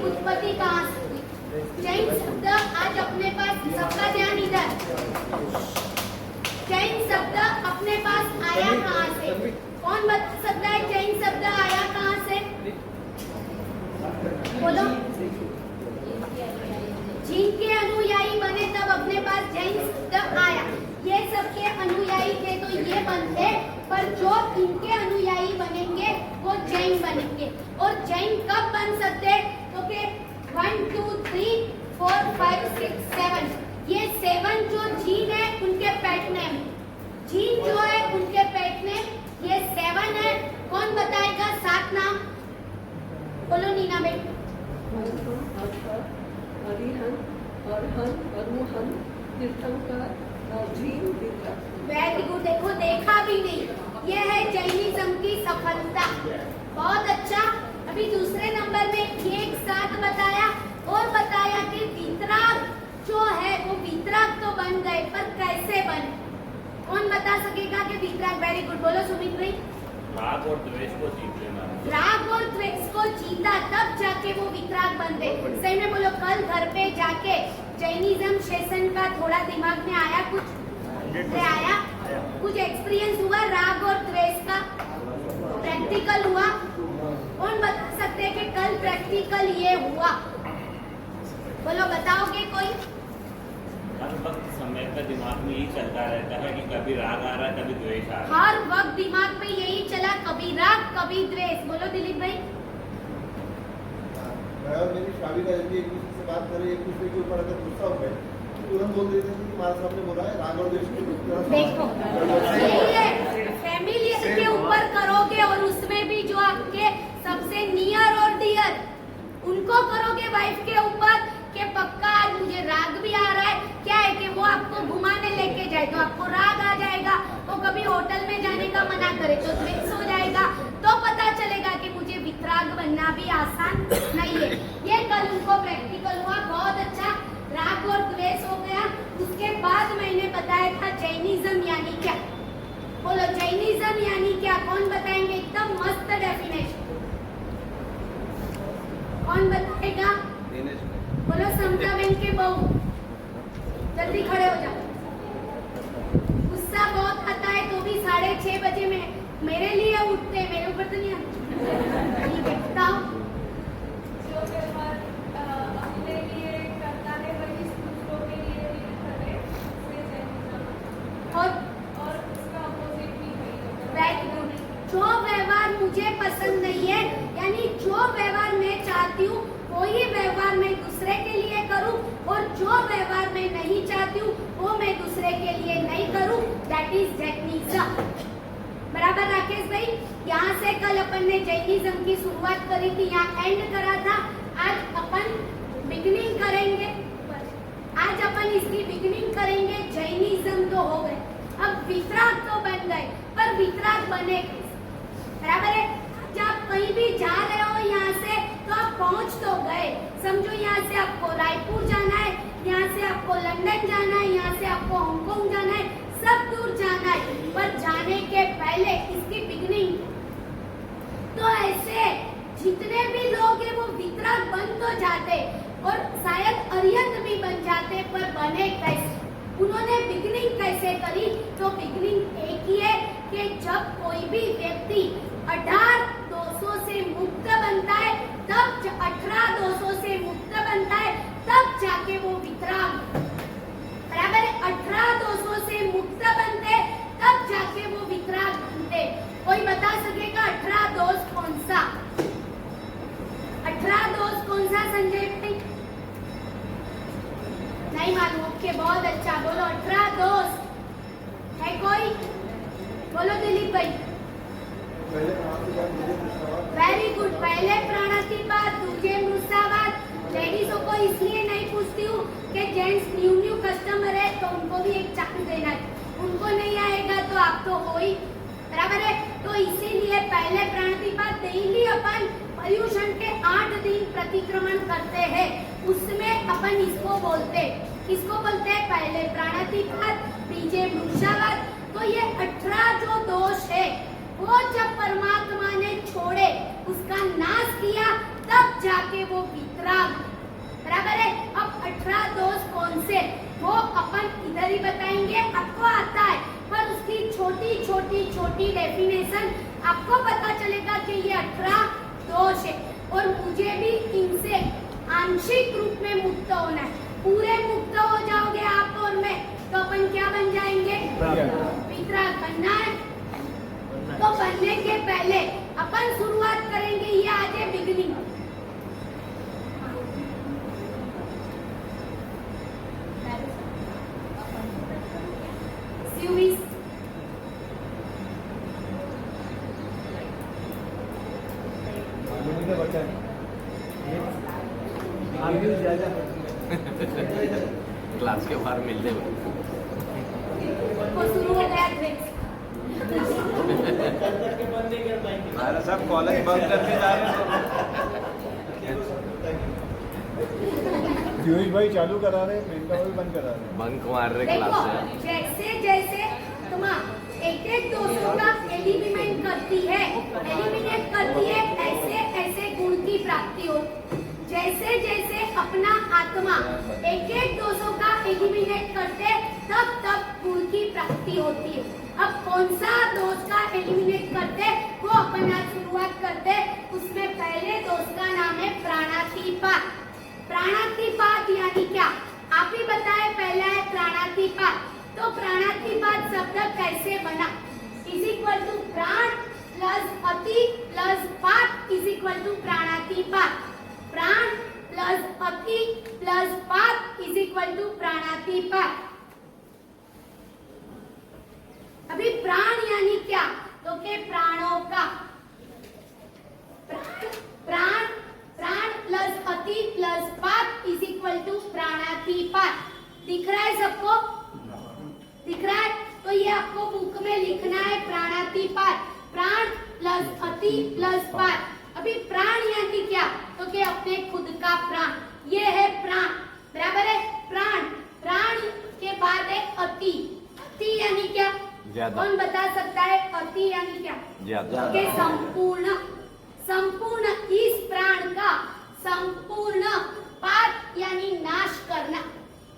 उत्पत्ति कहाँ से हुई? जैन शब्द आज अपने पास, सबका ध्यान इधर। जैन शब्द अपने पास आया कहाँ से? कौन बता सकता है जैन शब्द आया कहाँ से? बोलो। जिनके अनुयायी बने तब अपने पास जैन शब्द आया। ये सबके अनुयायी थे तो ये बनते, पर जो इनके अनुयायी बनेंगे वो जैन बनेंगे। और जैन कब बन सकते? तो के 1 2 3 4 5 6 7, ये 7 जो जीन है उनके पेट नेम, जीन जो है उनके पेट नेम, ये 7 है। कौन बताएगा 7 नाम? बोलो नीना बेटी। Very good. देखो देखा भी नहीं, ये है जैनिज्म की सफलता। बहुत अच्छा। अभी दूसरे नंबर में ये एक साथ बताया और बताया कि वितराग जो है वो वितराग तो बन गए, पर कैसे बने? कौन बता सकेगा कि वितराग? Very good. बोलो सुमित भाई। राग और द्वेष को जीत लेना। राग और द्वेष को जीता तब जाके वो वितराग बन गए। सही में बोलो। कल घर पे जाके जैनिज्म सेशन का थोड़ा दिमाग में आया, कुछ आया, कुछ एक्सपीरियंस हुआ राग और द्वेष का, प्रैक्टिकल हुआ। कौन बता सकते हैं कि कल प्रैक्टिकल ये हुआ? बोलो बताओगे कोई? हर वक्त समय का दिमाग में यही चलता रहता है कि कभी राग आ रहा है, कभी द्वेष आ रहा है। हर वक्त दिमाग में यही चला, कभी राग कभी द्वेष। बोलो दिलीप भाई। मैं और मेरी शादी का एक दूसरे से बात करें, एक दूसरे के ऊपर अगर गुस्सा हो गए तुरंत बोल देते हैं कि हमारे सामने बोला है राग और द्वेष देखो यही है, फैमिली के ऊपर करोगे और उसमें भी जो आपके सबसे नियर और डियर उनको करोगे वाइफ के ऊपर कि पक्का आज मुझे राग भी आ रहा है। क्या है कि वो आपको घुमाने लेके जाए तो आपको राग आ जाएगा, वो कभी होटल में जाने का मना करे तो द्वेष हो जाएगा। तो पता चलेगा कि मुझे वितराग बनना भी आसान नहीं है। ये कल उनको प्रैक्टिकल हुआ, बहुत अच्छा। राग और द्वेष हो गया। उसके बाद मैंने बताया था जैनिज्म यानी क्या। बोलो जैनिज्म यानी क्या? कौन बताएंगे? एकदम मस्त डेफिनेशन। कौन बताएगा? बोलो समझा बहन के बहू, जल्दी खड़े हो जाओ। गुस्सा बहुत आता है तो भी 6:30 बजे में मेरे लिए उठते, मेरे ऊपर तो नहीं आते। बताओ। जो व्यवहार अपने लिए करता है वही दूसरों के लिए भी करे, उसमें जैनिज्म। और उसका अपोजिट भी वेरी गुड। जो व्यवहार मुझे पसंद नहीं है, यानी जो व्यवहार मैं चाहती हूँ वही व्यवहार मैं दूसरे के लिए करूं, और जो व्यवहार मैं नहीं चाहती हूँ वो मैं दूसरे के लिए नहीं करूं, दैट इज जैनिज्म। बराबर राकेश भाई? यहाँ से कल अपन ने जैनिज्म की शुरुआत करी थी, यहाँ एंड करा था। आज अपन बिगिनिंग करेंगे, आज अपन इसकी बिगिनिंग करेंगे। जैनिज्म तो हो गए, अब वितराग तो बन गए, पर वितराग बने बराबर है। जब आप कहीं भी जा रहे हो यहाँ से तो आप पहुँच तो गए, समझो यहाँ से आपको रायपुर जाना है, यहाँ से आपको लंदन जाना है, यहाँ से आपको हांगकांग जाना है, सब दूर जाना है, पर जाने के पहले इसकी बिगिनिंग। तो ऐसे जितने भी लोग हैं वो वितराग बन तो जाते और शायद अरिहंत भी बन जाते, पर बने कैसे? उन्होंने बिगिनिंग कैसे करी? तो बिगिनिंग एक ही है कि जब कोई भी व्यक्ति 18,200 से मुक्त बनता है, तब 18,200 से मुक्त बनता है, तब जाके वो वितराग बराबर है। 18,200 से मुक्त बनते तब जाके वो वितराग बनते। कोई बता सकेगा 18,200 कौन सा? 18,200 कौन सा संजय भाई? नहीं मालूम? ओके, बहुत अच्छा। बोलो 18,200 है कोई? बोलो दिलीप भाई। Very good. पहले प्राणातिपात, दूसरे मृषावात। लेडीजों को इसलिए नहीं पूछती हूँ कि जेंट्स न्यू कस्टमर है तो उनको भी एक चांस देना है, उनको नहीं आएगा तो आप तो हो ही बराबर है। तो इसीलिए पहले प्राणातिपात डेली अपन पर्यूषण के 8 दिन प्रतिक्रमण करते हैं, उसमें अपन इसको बोलते, किसको बोलते हैं? पहले प्राणातिपात, बीजे मृषावात। तो ये 18 जो दोष है वो जब परमात्मा ने छोड़े, उसका नाश किया, तब जाके वो वितराग, बराबर है। अब 18 दोष कौन से, वो अपन इधर ही बताएंगे, आपको आता है, पर उसकी छोटी छोटी छोटी डेफिनेशन आपको पता चलेगा कि ये 18 दोष है और मुझे भी इनसे आंशिक रूप में मुक्त होना है। पूरे मुक्त हो जाओगे आप और मैं, तो अपन क्या बन जाएंगे, वितराग बनना है। तो बनने के पहले अपन शुरुआत करेंगे, ये आज है बिगिनिंग। Series क्लास के बाहर मिलते हुए को शुरू हो गया ट्रिक्स। हमारा सब कॉलेज बंद करके जा रहे हैं। पीयूष भाई चालू करा रहे हैं, प्रियंका भाई बंद करा रहे हैं। बंक मार रहे देखो क्लास से। जैसे जैसे तुम एक एक दोषों का एलिमिनेट करती है, ऐसे ऐसे गुण की प्राप्ति होती। जैसे जैसे अपना आत्मा एक एक दोषों का एलिमिनेट करते, तब तब गुण की प्राप्ति होती है। अब कौन सा दोष का एलिमिनेट करते, वो अपन आज शुरुआत करते। उसमें पहले दोष का नाम है प्राणातिपात। प्राणातिपात यानी क्या, आप ही बताए। पहला है प्राणातिपात। तो प्राणातिपात शब्द कैसे बना, इज इक्वल टू प्राण प्लस अति प्लस पात इज इक्वल टू प्राणातिपात। प्राण प्लस अति प्लस पात इज इक्वल टू प्राणातिपात। अभी प्राण यानी क्या, तो के प्राणों का, प्राण प्राण प्लस अति प्लस पात इज इक्वल टू प्राणातिपात। दिख रहा है सबको, दिख रहा है। तो ये आपको बुक में लिखना है, प्राणातिपात, प्राण प्लस अति प्लस पात। अभी प्राण यानी क्या, तो कि अपने खुद का प्राण, ये है प्राण, बराबर है। प्राण, प्राण के बाद है अति। अति यानी क्या, कौन बता सकता है, अति यानी क्या, ज्यादा। के संपूर्ण, संपूर्ण इस प्राण का संपूर्ण, पात यानी नाश करना,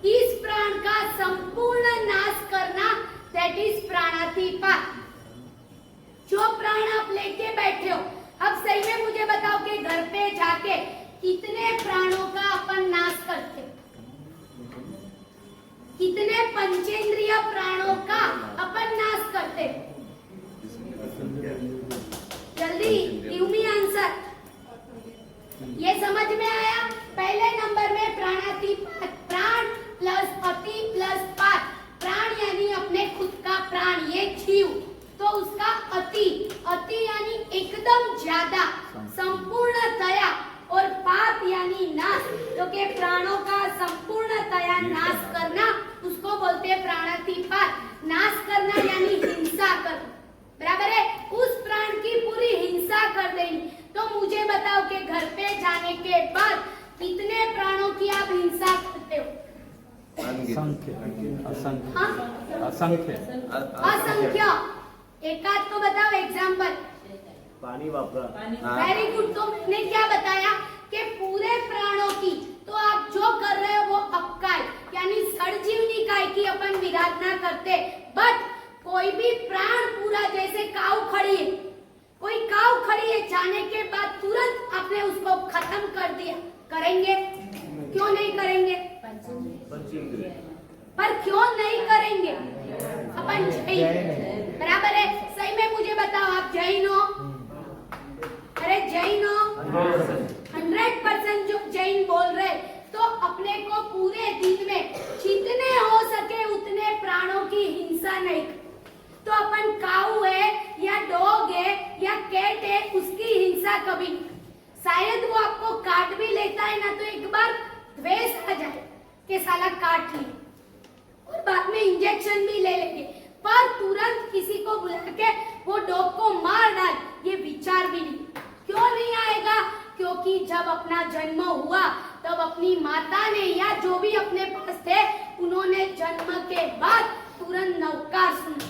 इस प्राण का संपूर्ण नाश करना, दैट इज प्राणातिपात। जो प्राण आप लेके बैठे हो, अब सही में मुझे बताओ कि घर पे जाके कितने प्राणों का अपन नाश करते, कितने पंचेंद्रिय प्राणों का अपन नाश करते, जल्दी गिव मी आंसर। ये समझ में आया। पहले नंबर में प्राणातिपात, प्राण प्लस अति प्लस पात। प्राण यानी अपने खुद का प्राण, ये जीव, तो उसका अति, अति यानी एकदम ज्यादा, संपूर्णतया, और पात यानी नाश, तो के प्राणों का संपूर्णतया नाश करना, उसको बोलते हैं प्राणातिपात। नाश करना यानी हिंसा करना, बराबर है। उस प्राण की पूरी हिंसा कर देनी। तो मुझे बताओ कि घर पे जाने के बाद कितने प्राणों की आप हिंसा करते हो? असंख्य, हाँ? असंख्य, असंख्य। एक आध तो बताओ एग्जाम्पल। पानी वापरा। Very good. तो मैंने क्या बताया कि पूरे प्राणों की, तो आप जो कर रहे हो वो अपकाय यानी सड़जीवनी काय की अपन विराधना करते। बट कोई भी प्राण पूरा, जैसे काऊ खड़ी है, कोई काऊ खड़ी है, जाने के बाद तुरंत आपने उसको खत्म कर दिया, करेंगे? क्यों नहीं करेंगे? पर क्यों नहीं करेंगे? अपन जैन, बराबर है। सही में मुझे बताओ, आप जैन हो? अरे जैन हो? 100% जो जैन बोल रहे, तो अपने को पूरे दिन में जितने हो सके उतने प्राणों की हिंसा नहीं। तो अपन काऊ है या डॉग है या कैट है, उसकी हिंसा कभी नहीं। शायद वो आपको काट भी लेता है ना, तो एक बार द्वेष आ जाए कि साला काट लिया, और बाद में इंजेक्शन भी ले लेंगे, पर तुरंत किसी को बुला के वो डॉग को मार डाल, ये विचार भी नहीं। क्यों नहीं आएगा? क्योंकि जब अपना जन्म हुआ तब अपनी माता ने या जो भी अपने पास थे, उन्होंने जन्म के बाद तुरंत नवकार सुना।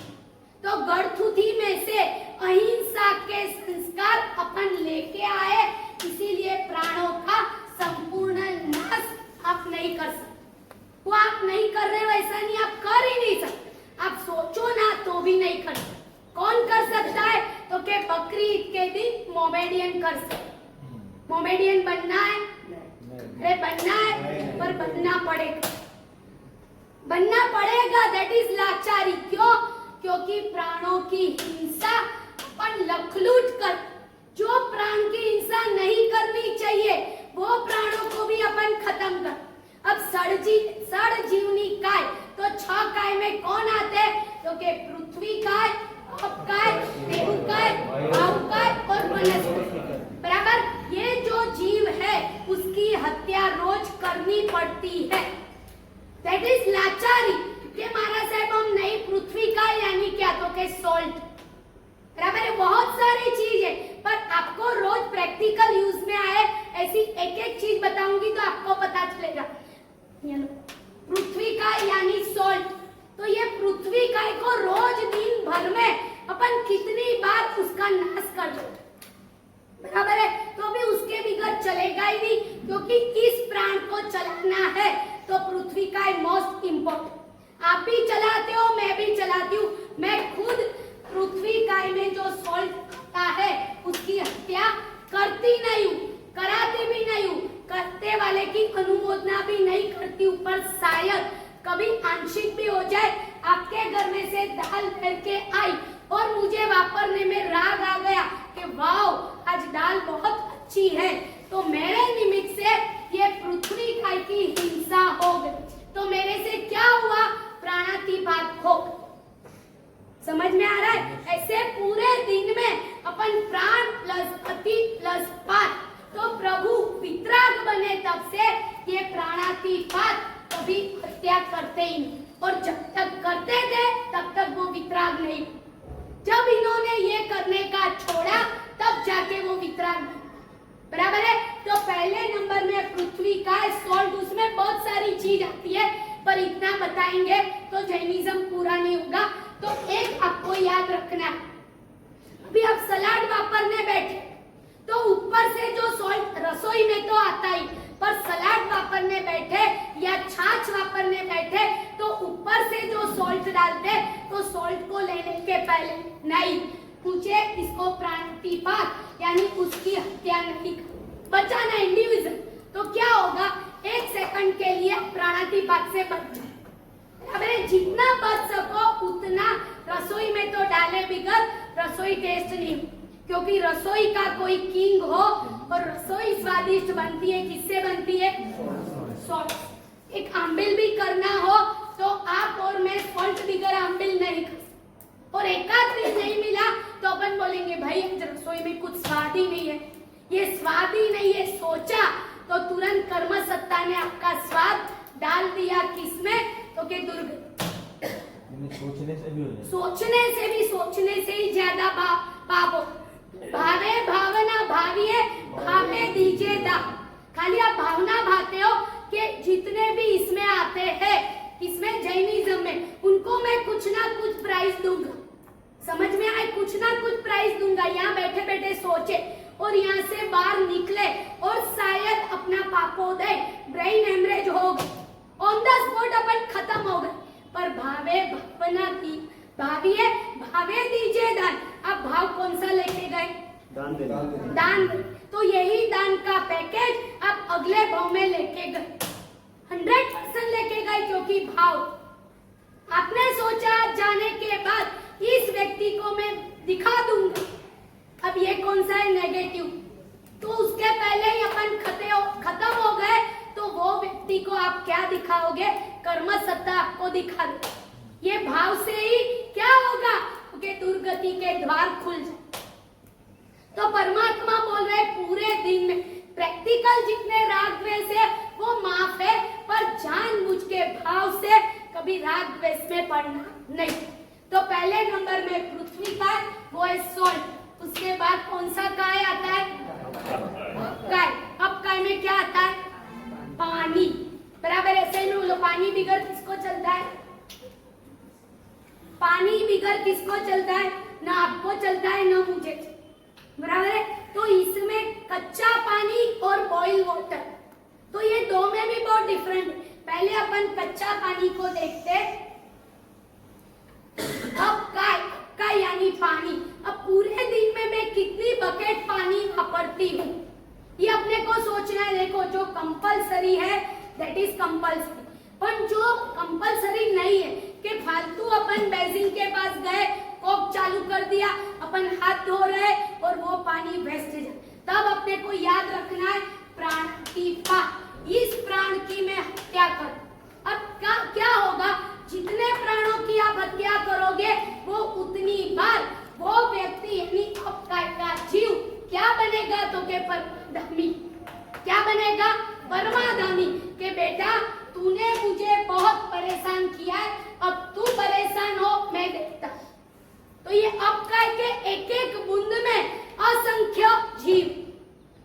तो गढ़थुथी में से अहिंसा के संस्कार अपन लेके आए, इसीलिए प्राणों का संपूर्ण नाश आप नहीं कर सकते। वो आप नहीं कर रहे, वैसा नहीं, आप कर ही नहीं सकते। आप सोचो ना तो भी नहीं कर सकते। कौन कर सकता है? तो के बकरी ईद के दिन मोमेडियन कर सकते। मोमेडियन बनना है? अरे बनना है, पर बनना पड़ेगा, बनना पड़ेगा। दैट इज लाचारी। क्यों? क्योंकि प्राणों की हिंसा अपन लखलूट कर, जो प्राण की हिंसा नहीं करनी चाहिए वो प्राणों को भी अपन खत्म कर। अब सड़ जीवनी काय, तो 6 काय में कौन आते हैं? तो के पृथ्वी काय, आप काय, देहु काय, भाव काय और वनस्पति। बराबर? ये जो जीव है उसकी हत्या रोज करनी पड़ती है। दैट इज लाचारी। ये महाराज साहब हम नई पृथ्वी का यानी क्या? तो के सॉल्ट। बराबर है? बहुत सारी चीज है, पर आपको रोज प्रैक्टिकल यूज में आए ऐसी एक एक चीज बताऊंगी तो आपको पता चलेगा। ये लो, पृथ्वी का यानी सॉल्ट। तो ये पृथ्वी का को रोज दिन भर में अपन कितनी बार उसका नाश कर दो, बराबर है? तो भी उसके बिगड़ चलेगा ही नहीं, क्योंकि इस प्राण को चलाना है तो पृथ्वी का मोस्ट इम्पोर्टेंट। आप भी चलाते हो, मैं भी चलाती हूँ। मैं खुद पृथ्वी काय में जो सॉल्ट आता है उसकी हत्या करती नहीं हूँ, कराती भी नहीं हूँ, करते वाले की अनुमोदना भी नहीं करती हूँ। पर शायद कभी आंशिक भी हो जाए, आपके घर में से दाल भर के आई और मुझे वापरने में राग आ गया कि वाह आज दाल बहुत अच्छी है, तो मेरे निमित्त से ये पृथ्वी काय की हिंसा हो गई, तो मेरे से क्या हुआ? प्राणातिपात हो। समझ में आ रहा है? ऐसे पूरे दिन में अपन प्राण प्लस अति प्लस पात, तो प्रभु वितराग बने तब से ये प्राणातिपात कभी हत्या करते ही नहीं, और जब तक करते थे तब तक वो वितराग नहीं। जब इन्होंने ये करने का छोड़ा तब जाके वो वितराग बने। बराबर है? तो पहले नंबर में पृथ्वी का सॉल्ट, उसमें बहुत सारी चीज आती है, पर इतना बताएंगे तो जैनिज्म पूरा नहीं होगा। तो एक आपको याद रखना है, अभी आप सलाद वापरने बैठे तो ऊपर से जो सॉल्ट रसोई में तो आता ही, पर सलाद वापरने बैठे या छाछ वापरने बैठे तो ऊपर से जो सॉल्ट डालते, तो सॉल्ट को लेने के पहले नहीं पूछे इसको प्राणातिपात यानी उसकी हत्या नहीं कर, बचाना इंडिविजुअल। तो क्या होगा? 1 सेकंड के लिए प्राणातिपात से बच जाए। अबे जितना बच सको उतना रसोई में तो डाले बिगर रसोई टेस्ट नहीं हो, क्योंकि रसोई का कोई किंग हो और रसोई स्वादिष्ट बनती है, किससे बनती है? सॉल्ट। एक आम्बिल भी करना हो तो आप और मैं सॉल्ट बिगर आम्बिल नहीं कर सकते, और एकाध दिन नहीं मिला तो अपन बोलेंगे भाई रसोई में कुछ स्वाद ही नहीं है। ये स्वाद ही नहीं है सोचा तो तुरंत कर्म सत्ता ने आपका स्वाद डाल दिया किसमें? तो के दुर्गति। सोचने से ही ज्यादा पाप हो। भावे भावना भाविए, भावे दीजिए दान। खाली आप भावना भाते हो कि जितने भी इसमें आते हैं, इसमें जैनिज्म में, उनको मैं कुछ ना कुछ प्राइज दूंगा। समझ में आए? कुछ ना कुछ प्राइज दूंगा। यहाँ बैठे बैठे सोचे और यहाँ से बाहर निकले और शायद अपना पापोदय ब्रेन हेमरेज हो गए, ऑन द स्पॉट अपन खत्म हो गए। पर भावे भावना की भाविए, भावे दीजिए दान। आप भाव कौन सा लेके गए? दान। तो यही दान का पैकेज आप अगले भाव में लेके गए, 100% लेके गए, क्योंकि भाव आपने सोचा जाने के बाद इस व्यक्ति को मैं दिखा दूंगा। अब ये कौन सा है? नेगेटिव। तो उसके पहले ही अपन खत्म हो गए, तो वो व्यक्ति को आप क्या दिखाओगे? कर्म सत्ता आपको दिखा दे। ये भाव से ही क्या होगा? कि दुर्गति के द्वार खुल जाए। तो परमात्मा बोल रहे पूरे दिन में प्रैक्टिकल जितने राग द्वेष है वो माफ है, पर जानबूझ के भाव से कभी राग द्वेष में पड़ना नहीं। तो पहले नंबर में पृथ्वी का वो है सॉल्ट। उसके बाद कौन सा काय आता है? काय। अब काय में क्या आता है? पानी। बराबर ऐसे ही लो, पानी बिगर किसको चलता है? पानी बिगर किसको चलता है? ना आपको चलता है, ना मुझे, बराबर है। तो इसमें कच्चा पानी और बॉइल वाटर, तो ये दो में भी बहुत डिफरेंट है। पहले अपन कच्चा पानी को देखते, अब का यानी पानी। अब पूरे दिन में मैं कितनी बकेट पानी वापरती हूँ, ये अपने को सोचना है। देखो, जो कंपलसरी है दैट इज कंपलसरी, पर जो कंपलसरी नहीं है कि फालतू अपन बेसिन के पास गए, कॉक चालू कर दिया, अपन हाथ धो रहे और वो पानी वेस्ट जाए, तब अपने को याद रखना है प्राण की पा, इस प्राण की मैं हत्या कर। अब क्या होगा? जितने प्राणों की आप हत्या करोगे वो उतनी बार वो व्यक्ति यानी आपका जीव क्या बनेगा? तो के परमाधामी। क्या बनेगा? परमाधामी। के बेटा तूने मुझे बहुत परेशान किया है, अब तू परेशान हो, मैं देखता। तो ये आपका के एक एक बूंद में असंख्य जीव।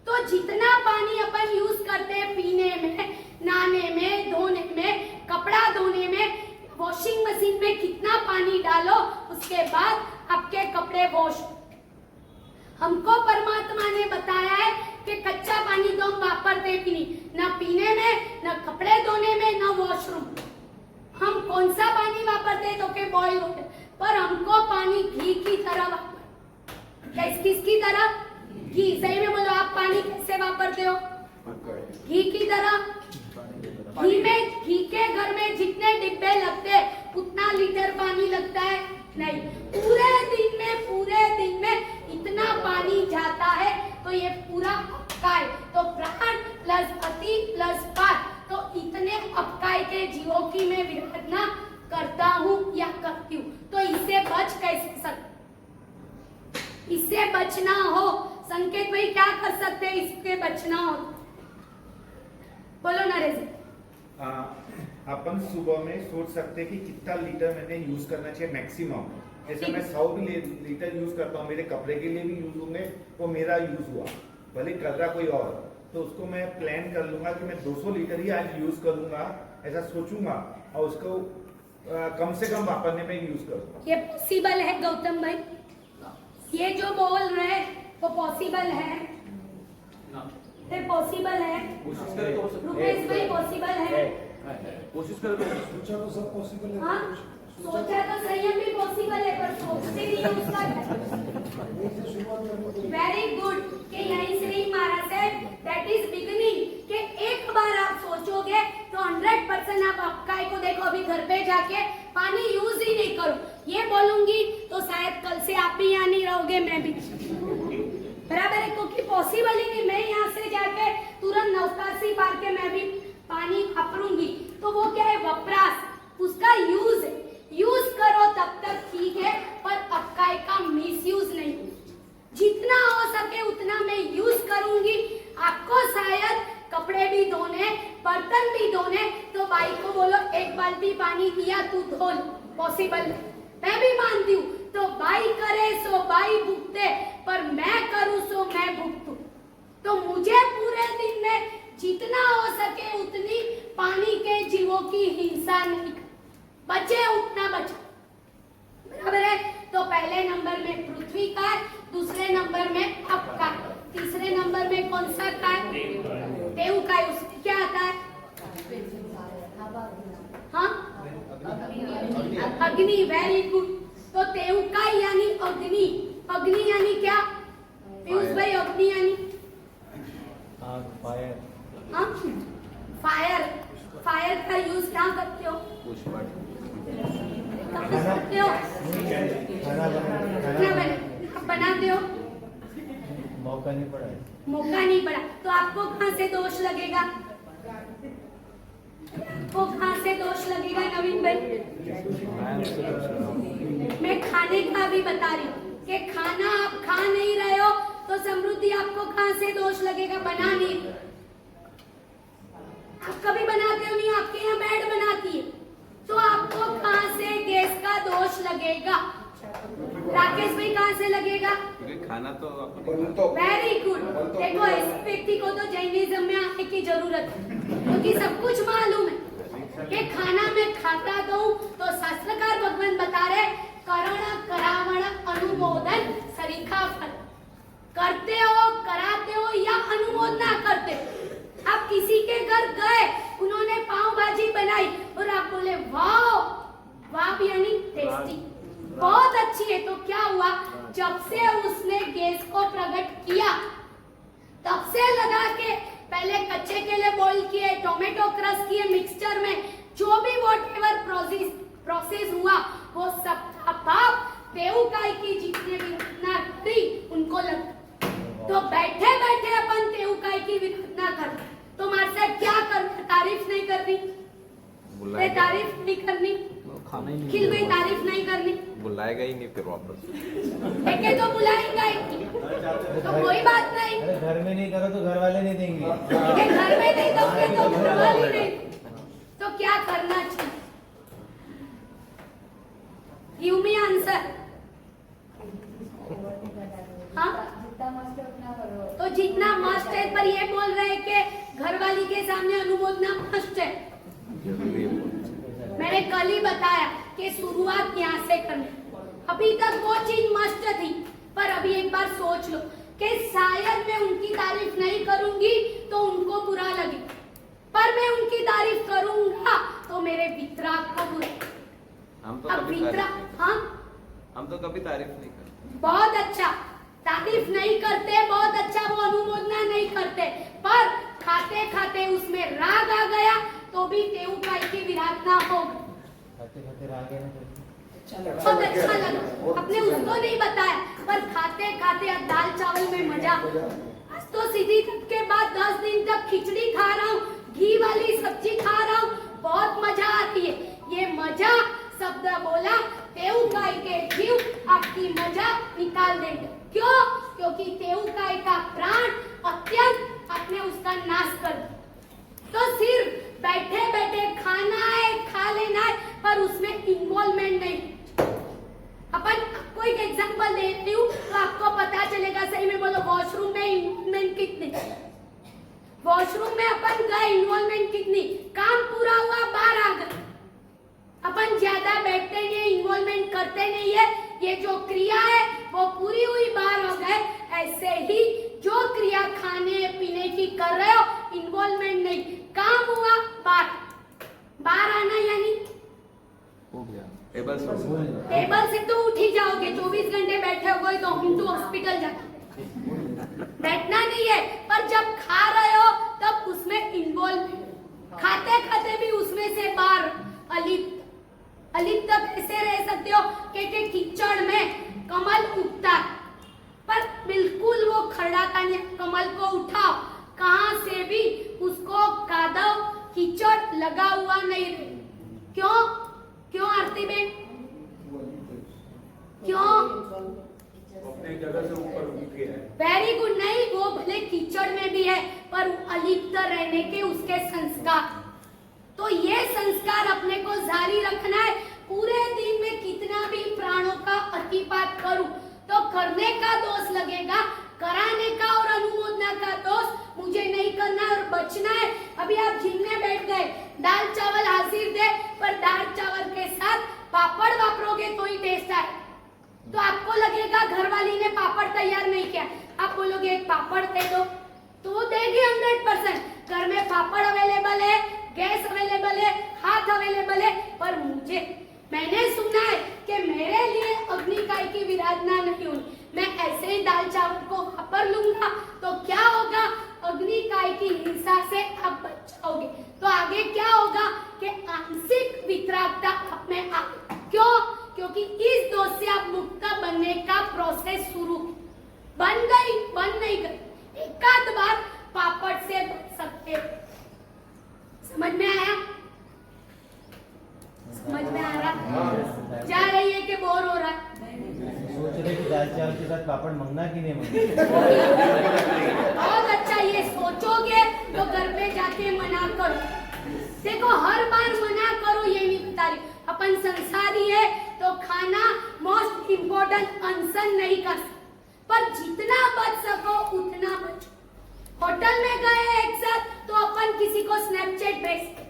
तो जितना पानी अपन यूज करते हैं पीने में, नहाने में, धोने में, कपड़ा धोने में, वॉशिंग मशीन में कितना पानी डालो, उसके बाद आपके कपड़े वॉश। हमको परमात्मा ने बताया है कि कच्चा पानी तो हम वापरते भी नहीं, ना पीने में, ना कपड़े धोने में, ना वॉशरूम। हम कौन सा पानी वापरते हैं? तो के बॉइल वाटर। पर हमको पानी घी की तरह वापर, किसकी तरह? घी। सही में बोलो, आप पानी कैसे वापरते हो? घी की तरह। घी के घर में जितने डिब्बे लगते हैं उतना लीटर पानी लगता है? नहीं। पूरे दिन में इतना पानी जाता है। तो ये पूरा अपकाय, तो प्राण प्लस अति प्लस पार, तो इतने अपकाय के जीवों की मैं विभावना करता हूँ या करती हूँ। तो इससे बच कैसे सकते? इससे बचना हो, संकेत भाई क्या कर सकते हैं इससे बचना हो? बोलो नरेश। अपन सुबह में सोच सकते हैं कि कितना लीटर मैंने यूज करना चाहिए मैक्सिमम। जैसे मैं 100 भी लीटर यूज करता हूँ, मेरे कपड़े के लिए भी यूज होंगे, वो मेरा यूज हुआ, भले कर रहा कोई और, तो उसको मैं प्लान कर लूंगा कि मैं 200 लीटर ही आज यूज करूंगा, ऐसा सोचूंगा और उसको कम से कम वापरने में यूज करूंगा। ये पॉसिबल है गौतम भाई? ये जो बोल रहे वो पॉसिबल है? पॉसिबल है? रुपेश भाई पॉसिबल है? कोशिश करो तो सोचा तो सब पॉसिबल है। हाँ, सोचा तो संयम भी पॉसिबल है, पर सोचते नहीं है उसका। वेरी गुड कि यहीं से ही महाराज है, दैट इज बिगिनिंग। कि एक बार आप सोचोगे तो 100% आप अपकाय को देखो। अभी घर पे जाके पानी यूज ही नहीं करो, ये बोलूंगी तो शायद कल से आप भी यहाँ नहीं रहोगे, मैं भी, बराबर है? क्योंकि पॉसिबल ही नहीं। मैं यहाँ से जाके तुरंत नवकाशी पार के मैं भी पानी वापरूंगी, तो वो क्या है? वपराश, उसका यूज है। यूज करो तब तक ठीक है, पर अपकाय का मिसयूज नहीं। जितना हो सके उतना मैं यूज करूंगी। आपको शायद कपड़े भी धोने, बर्तन भी धोने, तो बाई को बोलो एक बाल्टी पानी दिया तू धो, पॉसिबल है, मैं भी मानती हूँ। तो बाई करे सो बाई भुगते, पर मैं करूँ सो मैं भुगतू। तो मुझे पूरे दिन में जितना हो सके उतनी पानी के जीवों की हिंसा नहीं कर, बचे उतना बचा, बराबर है? तो पहले नंबर में पृथ्वी का, दूसरे नंबर में अपका, तीसरे नंबर में कौन सा का? देव का। उसमें क्या आता है? हाँ, अग्नि। Very good. तो देव का यानी अग्नि। अग्नि यानी क्या पीयूष भाई? अग्नि यानी फायर। हाँ, फायर। फायर का यूज क्या करते हो? करते हो? क्या बनाते हो? मौका नहीं पड़ा है। मौका नहीं पड़ा तो आपको कहाँ से दोष लगेगा? आपको कहाँ से दोष लगेगा नवीन भाई? मैं खाने का भी बता रही हूँ कि खाना आप खा नहीं रहे हो तो समृद्धि आपको कहाँ से दोष लगेगा? बना नहीं, आप कभी बनाते हो नहीं, आपके यहाँ बैड बनाती है, तो आपको कहाँ से गैस का दोष लगेगा? राकेश भाई कहाँ से लगेगा? क्योंकि खाना तो वेरी गुड। देखो इस व्यक्ति को तो जैनिज्म में आने की जरूरत है, क्योंकि सब कुछ मालूम है कि खाना में खाता तो हूँ, तो शास्त्रकार भगवान बता रहे करण करावण अनुमोदन सरीखा फल। करते हो, कराते हो या अनुमोदना करते हो। आप किसी के घर गए, उन्होंने पाव भाजी बनाई और आप बोले वाह, वाह यानी टेस्टी, बहुत अच्छी है। तो क्या हुआ, जब से उसने गैस को प्रकट किया तब से लगा के पहले कच्चे केले बॉईल किए, टोमेटो क्रश किए मिक्सचर में, जो भी व्हाटएवर प्रोसेस हुआ वो सब पाप तेऊकाई की जितने भी विरचना करी उनको लग। तो बैठे बैठे अपन तेऊकाई की विरचना कर, तो हमारे साथ क्या करना, तारीफ नहीं करनी, तारीफ नहीं करनी, खाना ही खिल गई तारीफ नहीं करनी, बुलाएगा ही नहीं फिर वापस। देखे तो बुलाएगा ही, तो कोई बात नहीं। अरे घर में नहीं करो तो घर वाले नहीं देंगे। ये घर में नहीं दोगे तो घर वाले नहीं, तो क्या करना चाहिए? Give me answer. हाँ, तो जितना मस्त है, पर ये बोल रहे हैं कि घरवाली के सामने अनुमोदना मस्त है। मैंने कल ही बताया कि शुरुआत यहाँ से करनी। अभी तक वो चीज मस्त थी, पर अभी एक बार सोच लो कि शायद मैं उनकी तारीफ नहीं करूंगी तो उनको बुरा लगे, पर मैं उनकी तारीफ करूंगा तो मेरे वितराग को बुरा। हम तो अब कभी वितराग, तारीफ हाँ हम तो कभी तारीफ नहीं करते। बहुत अच्छा, तारीफ नहीं करते, बहुत अच्छा, वो अनुमोदना नहीं करते, पर खाते खाते उसमें राग आ गया तो भी तेऊकाई की विराधना हो गई। खाते खाते राग है ना। बहुत अच्छा लगा, आपने उसको नहीं बताया, पर खाते खाते अब दाल चावल में मजा। आज तो सीधी तक के बाद 10 दिन तक खिचड़ी खा रहा हूँ, घी वाली सब्जी खा रहा हूँ, बहुत मजा आती है। ये मजा शब्द बोला तेऊकाई के जीव आपकी मजा निकाल देंगे। क्यों? क्योंकि तेऊकाई का प्राण अत्यंत आपने उसका नाश कर दिया। तो सिर्फ बैठे बैठे खाना है, खा लेना है, पर उसमें इन्वॉल्वमेंट नहीं। अपन आपको एक एग्जांपल देती हूँ तो आपको पता चलेगा। सही में बोलो, वॉशरूम में इन्वॉल्वमेंट कितनी, वॉशरूम में अपन गए, इन्वॉल्वमेंट कितनी, काम पूरा हुआ, बाहर आ गए। अपन ज्यादा बैठते नहीं है, इन्वॉल्वमेंट करते नहीं है, ये जो क्रिया है वो पूरी हुई, बाहर हो गए। ऐसे ही जो क्रिया खाने पीने की कर रहे हो, इन्वॉल्वमेंट नहीं, काम हुआ, बाहर, बाहर आना यानी हो गया टेबल से टेबल से तो उठ ही जाओगे। 24 घंटे बैठे हो तो हम तो हॉस्पिटल जाते, बैठना नहीं है, पर जब खा रहे हो तब उसमें इन्वॉल्व, खाते खाते भी उसमें से बाहर अलिप्त। अलिप्त कैसे रह सकते हो कि कीचड़ में कमल उगता है, पर बिल्कुल वो खड़ा का कमल को उठाओ, कहां से भी उसको कादव कीचड़ लगा हुआ नहीं रहे। क्यों? क्यों आरती बेन, क्यों? अपने जगह से ऊपर उठ गया है। Very good. नहीं, वो भले कीचड़ में भी है, पर अलिप्त रहने के उसके संस्कार, तो ये संस्कार अपने को जारी रखना है। पूरे दिन में कितना भी प्राणों का अतिपात करूं तो करने का दोष लगेगा, कराने का और अनुमोदना का दोष मुझे नहीं करना और बचना है। अभी आप जिम में बैठ गए, दाल चावल हाजिर दे, पर दाल चावल के साथ पापड़ वापरोगे तो ही टेस्ट आए। तो आपको लगेगा घरवाली ने पापड़ तैयार नहीं किया, आप बोलोगे एक पापड़ दे दो, तो वो देगी 100%। घर में पापड़ अवेलेबल है, गैस अवेलेबल है, हाथ अवेलेबल है, पर मैंने सुना है कि मेरे लिए अग्निकाय की विराधना नहीं हुई, मैं ऐसे ही दाल चावल को वापर लूंगा तो क्या होगा, अग्निकाय की हिंसा से आप बच जाओगे। तो आगे क्या होगा कि आंशिक वितरागता आप में आ, क्यों? क्योंकि इस दोष से आप मुक्त बनने का प्रोसेस शुरू बन नहीं गई। एक आध बार पापड़ से बच सकते हो। समझ में आया? समझ में आ रहा? जा रही है कि बोर हो रहा है? सोच रहे कि दाल चावल के साथ पापड़ मंगना कि नहीं मंगना। बहुत अच्छा, ये सोचोगे तो घर पे जाके मना करो। देखो, हर बार मना करो ये नहीं बता रही, अपन संसारी है तो खाना मोस्ट इम्पोर्टेंट अनशन नहीं कर, पर जितना बच सको उतना बचो। होटल में गए एक साथ तो अपन किसी को स्नैपचैट भेजते,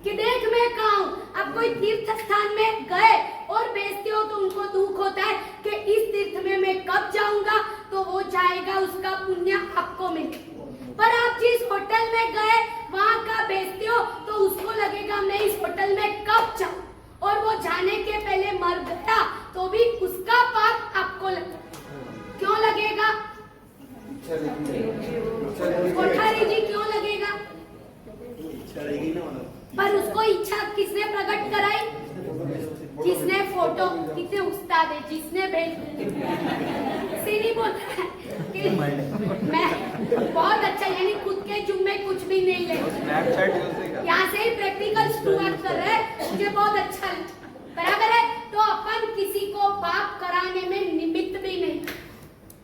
कि देख मैं कहाँ हूँ। आप कोई तीर्थ स्थान में गए और बेचते हो तो उनको दुख होता है कि इस तीर्थ में मैं कब जाऊंगा, तो वो जाएगा, उसका पुण्य आपको मिलेगा। पर आप जिस होटल में गए वहां का बेचते हो तो उसको लगेगा मैं इस होटल में कब जाऊं, और वो जाने के पहले मर गया तो भी उसका पाप आपको लगेगा। क्यों लगेगा? कोठारी जी क्यों लगेगा? पर उसको इच्छा किसने प्रकट कराई? जिसने फोटो, कितने उस्ताद है, जिसने भेज नहीं बोलता है कि मैं बहुत अच्छा, यानी खुद के जुम्मे कुछ भी नहीं ले, यहाँ से ही प्रैक्टिकल शुरुआत कर रहे हैं, मुझे बहुत अच्छा लगता, बराबर है। तो अपन किसी को पाप कराने में निमित्त भी नहीं,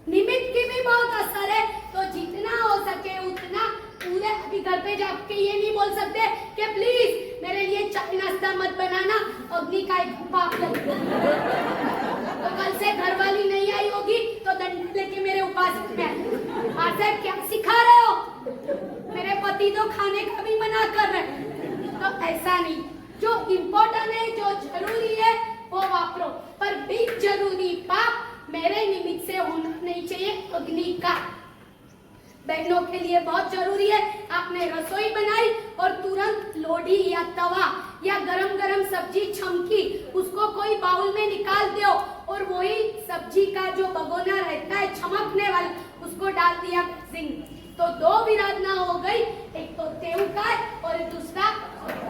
निमित्त की भी बहुत असर है। तो जितना हो सके उतना पूरे, अभी घर पे जाके ये नहीं बोल सकते कि प्लीज मेरे लिए चाय नाश्ता मत बनाना, अग्नि का एक पाप लगेगा। तो कल से घरवाली नहीं आई होगी तो दंड लेके मेरे उपासक में आए, आते क्या सिखा रहे हो, मेरे पति तो खाने का भी मना कर रहे हैं। तो ऐसा नहीं, जो इम्पोर्टेंट है, जो जरूरी है वो वापरो, पर भी जरूरी पाप मेरे निमित्त से होना नहीं चाहिए। अग्नि का बहनों के लिए बहुत जरूरी है। आपने रसोई बनाई और तुरंत लोढ़ी या तवा या गरम गरम सब्जी छमकी, उसको कोई बाउल में निकाल दो और वही सब्जी का जो भगोना रहता है चमकने वाला, उसको डाल दिया बेसिंग, तो दो विराधना हो गई, एक तो तेऊ का और दूसरा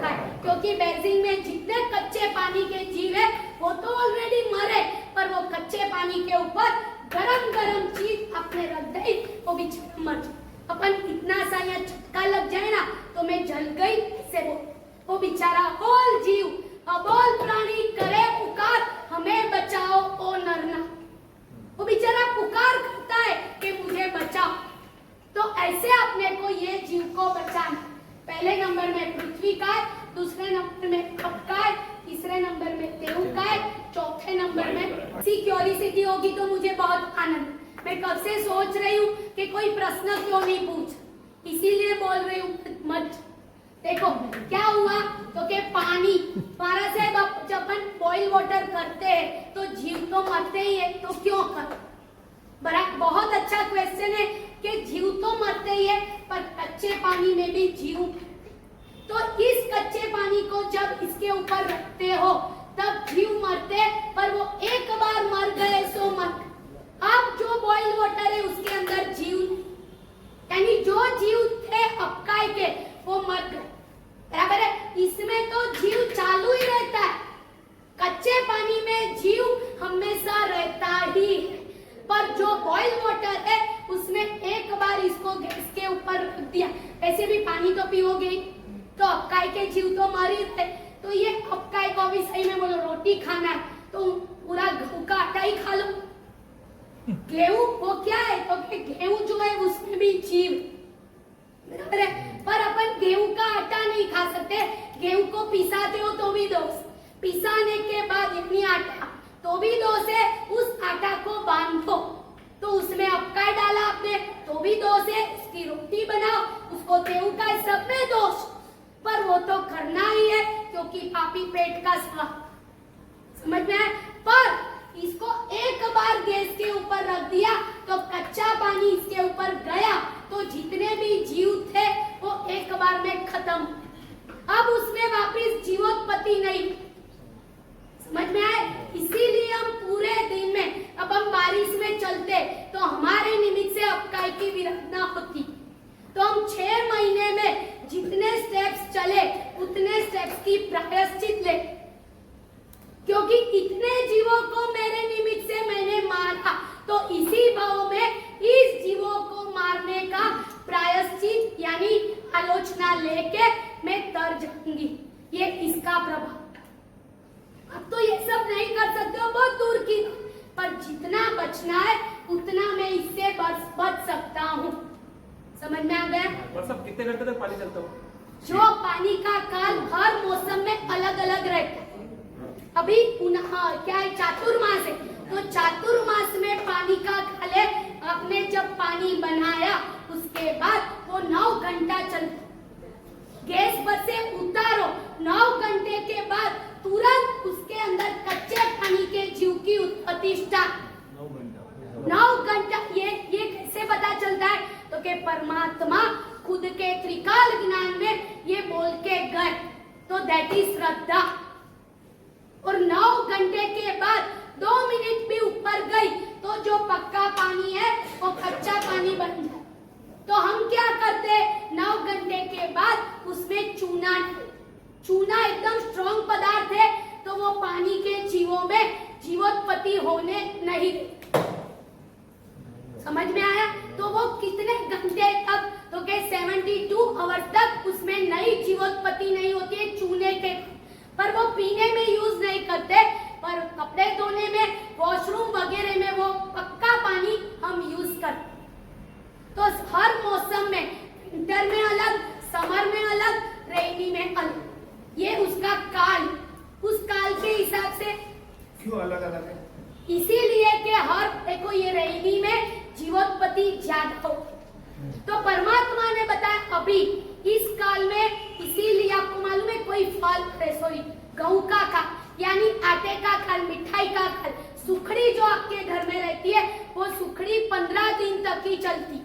का, क्योंकि बेसिंग में जितने कच्चे पानी के जीव है वो तो ऑलरेडी मरे, पर वो कच्चे पानी के ऊपर गरम गरम चीज आपने रख दी, वो भी मर जाए। अपन इतना सा या झटका लग जाए ना तो मैं जल गई से वो बेचारा अबोल जीव, अबोल प्राणी करे पुकार, हमें बचाओ ओ नरना, वो बेचारा पुकार करता है कि मुझे बचाओ। तो ऐसे अपने को ये जीव को बचाना, पहले नंबर में पृथ्वी का है, दूसरे नंबर में कप का है, तीसरे नंबर में तेऊ का है, चौथे नंबर में सिक्योरिटी होगी। तो मुझे बहुत आनंद, मैं कब से सोच रही हूँ कि कोई प्रश्न क्यों नहीं पूछ, इसीलिए बोल रही हूँ मत। देखो क्या हुआ तो कि पानी हमारा से जब अपन बॉइल वाटर करते हैं तो जीव तो मरते ही है, तो क्यों कर, बड़ा बहुत अच्छा क्वेश्चन है कि जीव तो मरते ही है पर कच्चे पानी में भी जीव, तो इस कच्चे पानी को जब इसके ऊपर रखते हो तब जीव मरते, पर वो एक बार मर गए सो मर। अब जो बॉइल वाटर है उसके अंदर जीव, यानी जो जीव थे अपकाय के वो मर गए, बराबर है। इसमें तो जीव चालू ही रहता है, कच्चे पानी में जीव हमेशा रहता ही है, पर जो बॉइल वाटर है उसमें एक बार इसको गैस के ऊपर रख दिया, ऐसे भी पानी तो पियोगे तो अपकाय के जीव तो मर ही रहे, तो ये अपकाय को भी सही में बोलो रोटी खाना है तो पूरा गेहूं का आटा ही खा लो। गेहूं वो क्या है तो गेहूं जो है उसमें भी जीव, बराबर है, पर अपन गेहूं का आटा नहीं खा सकते, गेहूं को पिसाते हो तो भी दोष, पिसाने के बाद इतनी आटा तो भी दोष है, उस आटा को बांधो तो उसमें अपकाय डाला आपने तो भी दोष है, उसकी रोटी बनाओ उसको तेऊ का, सब में दोष, पर वो तो करना ही है क्योंकि पापी पेट का स्वाद, समझ में आए। पर इसको एक बार गैस के ऊपर रख दिया तो कच्चा पानी इसके ऊपर गया तो जितने भी जीव थे वो एक बार में खत्म, अब उसमें वापस जीवोत्पत्ति नहीं, समझ में आए। इसीलिए हम पूरे दिन में, अब हम बारिश में चलते तो हमारे निमित्त से अपकाय की विरधना होती, तो हम 6 महीने में जितने स्टेप्स चले उतने स्टेप्स की प्रायश्चित ले, क्योंकि इतने जीवों को मेरे निमित्त से मैंने मारा, तो इसी भाव में इस जीवों को मारने का प्रायश्चित यानी आलोचना लेके मैं तर जाऊंगी, ये इसका प्रभाव। अब तो ये सब नहीं कर सकते हो, बहुत दूर की, पर जितना बचना है उतना मैं इससे बच सकता हूँ, समझ में आ गया। और सब कितने घंटे तक पानी चलता हो? जो पानी का काल हर मौसम में अलग अलग रहता है, अभी क्या है चातुर्मास है, तो चातुर्मास में पानी का काल है, आपने जब पानी बनाया उसके बाद वो 9 घंटा चलता, गैस पर से उतारो की उत्पत्ति स्टार्ट 9 घंटा। ये कैसे पता चलता है? तो कि परमात्मा खुद के त्रिकाल ज्ञान में ये बोल के गए, तो दैट इज श्रद्धा। और 9 घंटे के बाद 2 मिनट भी ऊपर गई तो जो पक्का पानी है वो कच्चा पानी बन जाए। तो हम क्या करते? 9 घंटे के बाद उसमें चूना एकदम स्ट्रॉन्ग पदार्थ है, तो वो पानी के जीवों में जीवोत्पत्ति होने नहीं देती। समझ में आया? तो वो कितने घंटे तक? तो के 72 आवर्स तक उसमें नई जीवोत्पत्ति नहीं होती है चूने के, पर वो पीने में यूज नहीं करते, पर कपड़े धोने में, वॉशरूम वगैरह में वो पक्का पानी हम यूज करते। तो हर मौसम में, विंटर में अलग, समर में अलग, रेनी में अलग, ये उसका काल, उस काल के हिसाब से क्यों अलग अलग है? इसीलिए कि हर देखो ये रेनी में जीवोत्पत्ति ज्यादा हो, तो परमात्मा ने बताया अभी इस काल में, इसीलिए आपको मालूम है कोई फल, सॉरी गेहूं का खा, यानी आटे का खाल, मिठाई का खाल, सुखड़ी जो आपके घर में रहती है वो सुखड़ी 15 दिन तक ही चलती।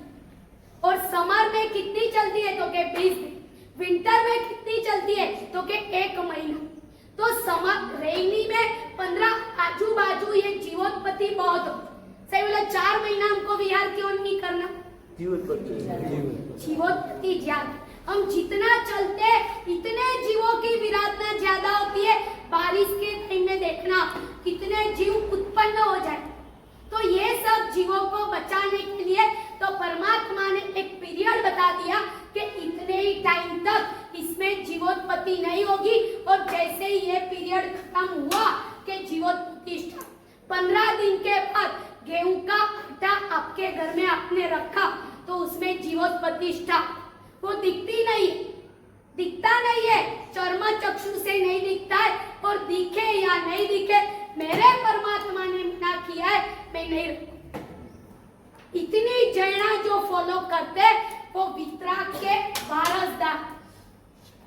और समर में कितनी चलती है? तो के 20 दिन। विंटर में कितनी चलती है? तो के 1 महीना। तो समर रेनी में 15 आजू बाजू ये जीवोत्पत्ति बहुत हो। सही बोला, 4 महीना हमको विहार क्यों नहीं करना? जीवोत्पत्ति ज्यादा, हम जितना चलते इतने जीवों की विराधना ज्यादा होती है। बारिश के टाइम में देखना कितने जीव उत्पन्न हो जाए। तो ये सब जीवों को बचाने के लिए तो परमात्मा ने एक पीरियड बता दिया कि इतने ही टाइम तक इसमें जीवोत्पत्ति नहीं होगी, और जैसे ही ये पीरियड खत्म हुआ कि जीवोत्पत्ति स्टार्ट, 15 दिन के बाद गेहूं का आटा आपके घर में आपने रखा तो उसमें जीवोत्पत्ति स्टार्ट। वो दिखता नहीं है, चर्म चक्षु से नहीं दिखता है, और दिखे या नहीं दिखे मेरे परमात्मा ने मना किया है, मैं नहीं रखूं। इतनी जैना जो फॉलो करते वो वितराग के वारसदार,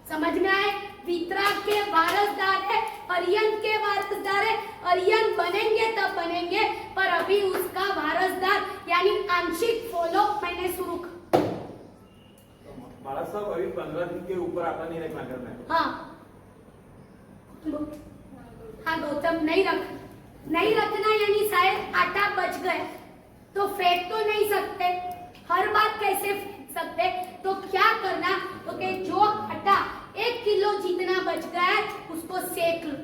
समझ में आए? वितराग के वारसदार है, अरियन के वारसदार है। अरियन बनेंगे तब बनेंगे, पर अभी उसका वारसदार यानी आंशिक फॉलो मैंने शुरू कर। महाराज साहब अभी 15 दिन के ऊपर आटा नहीं रखना घर में। हाँ गौतम, नहीं रखना यानी शायद आटा बच गए तो फेंक तो नहीं सकते, हर बात कैसे फेंक सकते? तो क्या करना? तो कि जो आटा 1 किलो जितना बच गया है उसको सेक लो,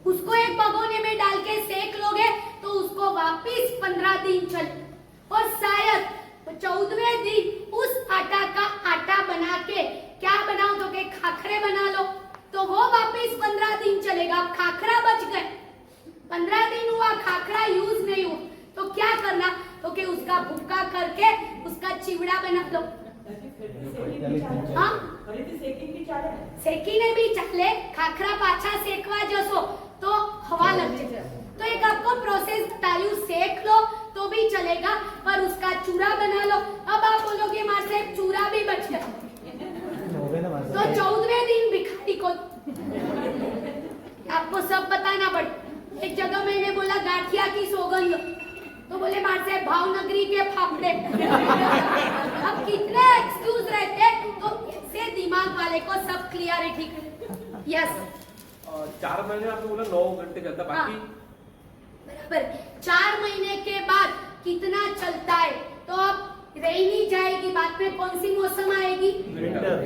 उसको एक भगोने में डाल के सेक लोगे तो उसको वापिस 15 दिन चले, और शायद 14वें दिन उस आटा का आटा बना के क्या बनाओ? तो के खाखरे बना लो, तो वो वापिस 15 दिन चलेगा। खाखरा बच गए, 15 दिन हुआ खाखरा यूज नहीं हुआ, तो क्या करना? तो कि उसका भुक्का करके उसका चिवड़ा बना लो। हाँ सेकी ने भी चाले, खाखरा पाछा सेकवा जसो तो हवा लग जाए। तो एक आपको प्रोसेस बता रही हूँ, सेक लो तो भी चलेगा, पर उसका चूड़ा बना लो। अब आप बोलोगे मार से चूड़ा भी बच गया, तो 14वें दिन भिखारी को आपको सब बताना पड़ता। एक जगह मैंने बोला गाठिया की सौगंध, तो बोले मार से भावनगरी के फाफड़े। अब कितने एक्सक्यूज रहते, तो इससे दिमाग वाले को सब क्लियरिटी। यस 4 महीने आपने बोला 9 घंटे चलता, बाकी बराबर 4 महीने के बाद कितना चलता है? तो अब रेनी जाएगी, बाद में कौन सी मौसम आएगी?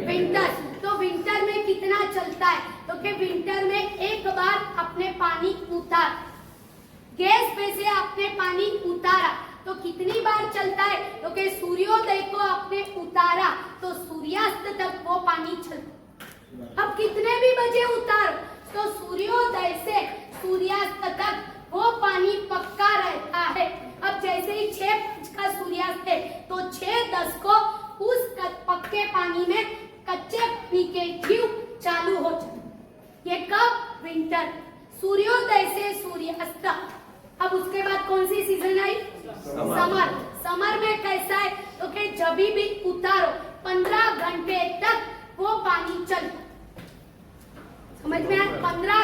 विंटर। तो विंटर में कितना चलता है? तो कि विंटर में एक बार आपने पानी उतार, गैस पे से आपने पानी उतारा तो कितनी बार चलता है? तो कि सूर्योदय को आपने उतारा तो सूर्यास्त तक वो पानी चलता। अब कितने भी बजे उतारो तो सूर्योदय से सूर्यास्त तक वो पानी पक्का रहता है। अब जैसे ही 6:05 का सूर्यास्त है तो 6:10 को उस पक्के पानी में कच्चे पानी के जीव चालू हो जाते। ये कब? विंटर, सूर्योदय से सूर्यास्त। अब उसके बाद कौन सी सीजन आई? समर। समर में कैसा है? तो कि जब भी उतारो 15 घंटे तक वो पानी चलता। समझ में आया? 15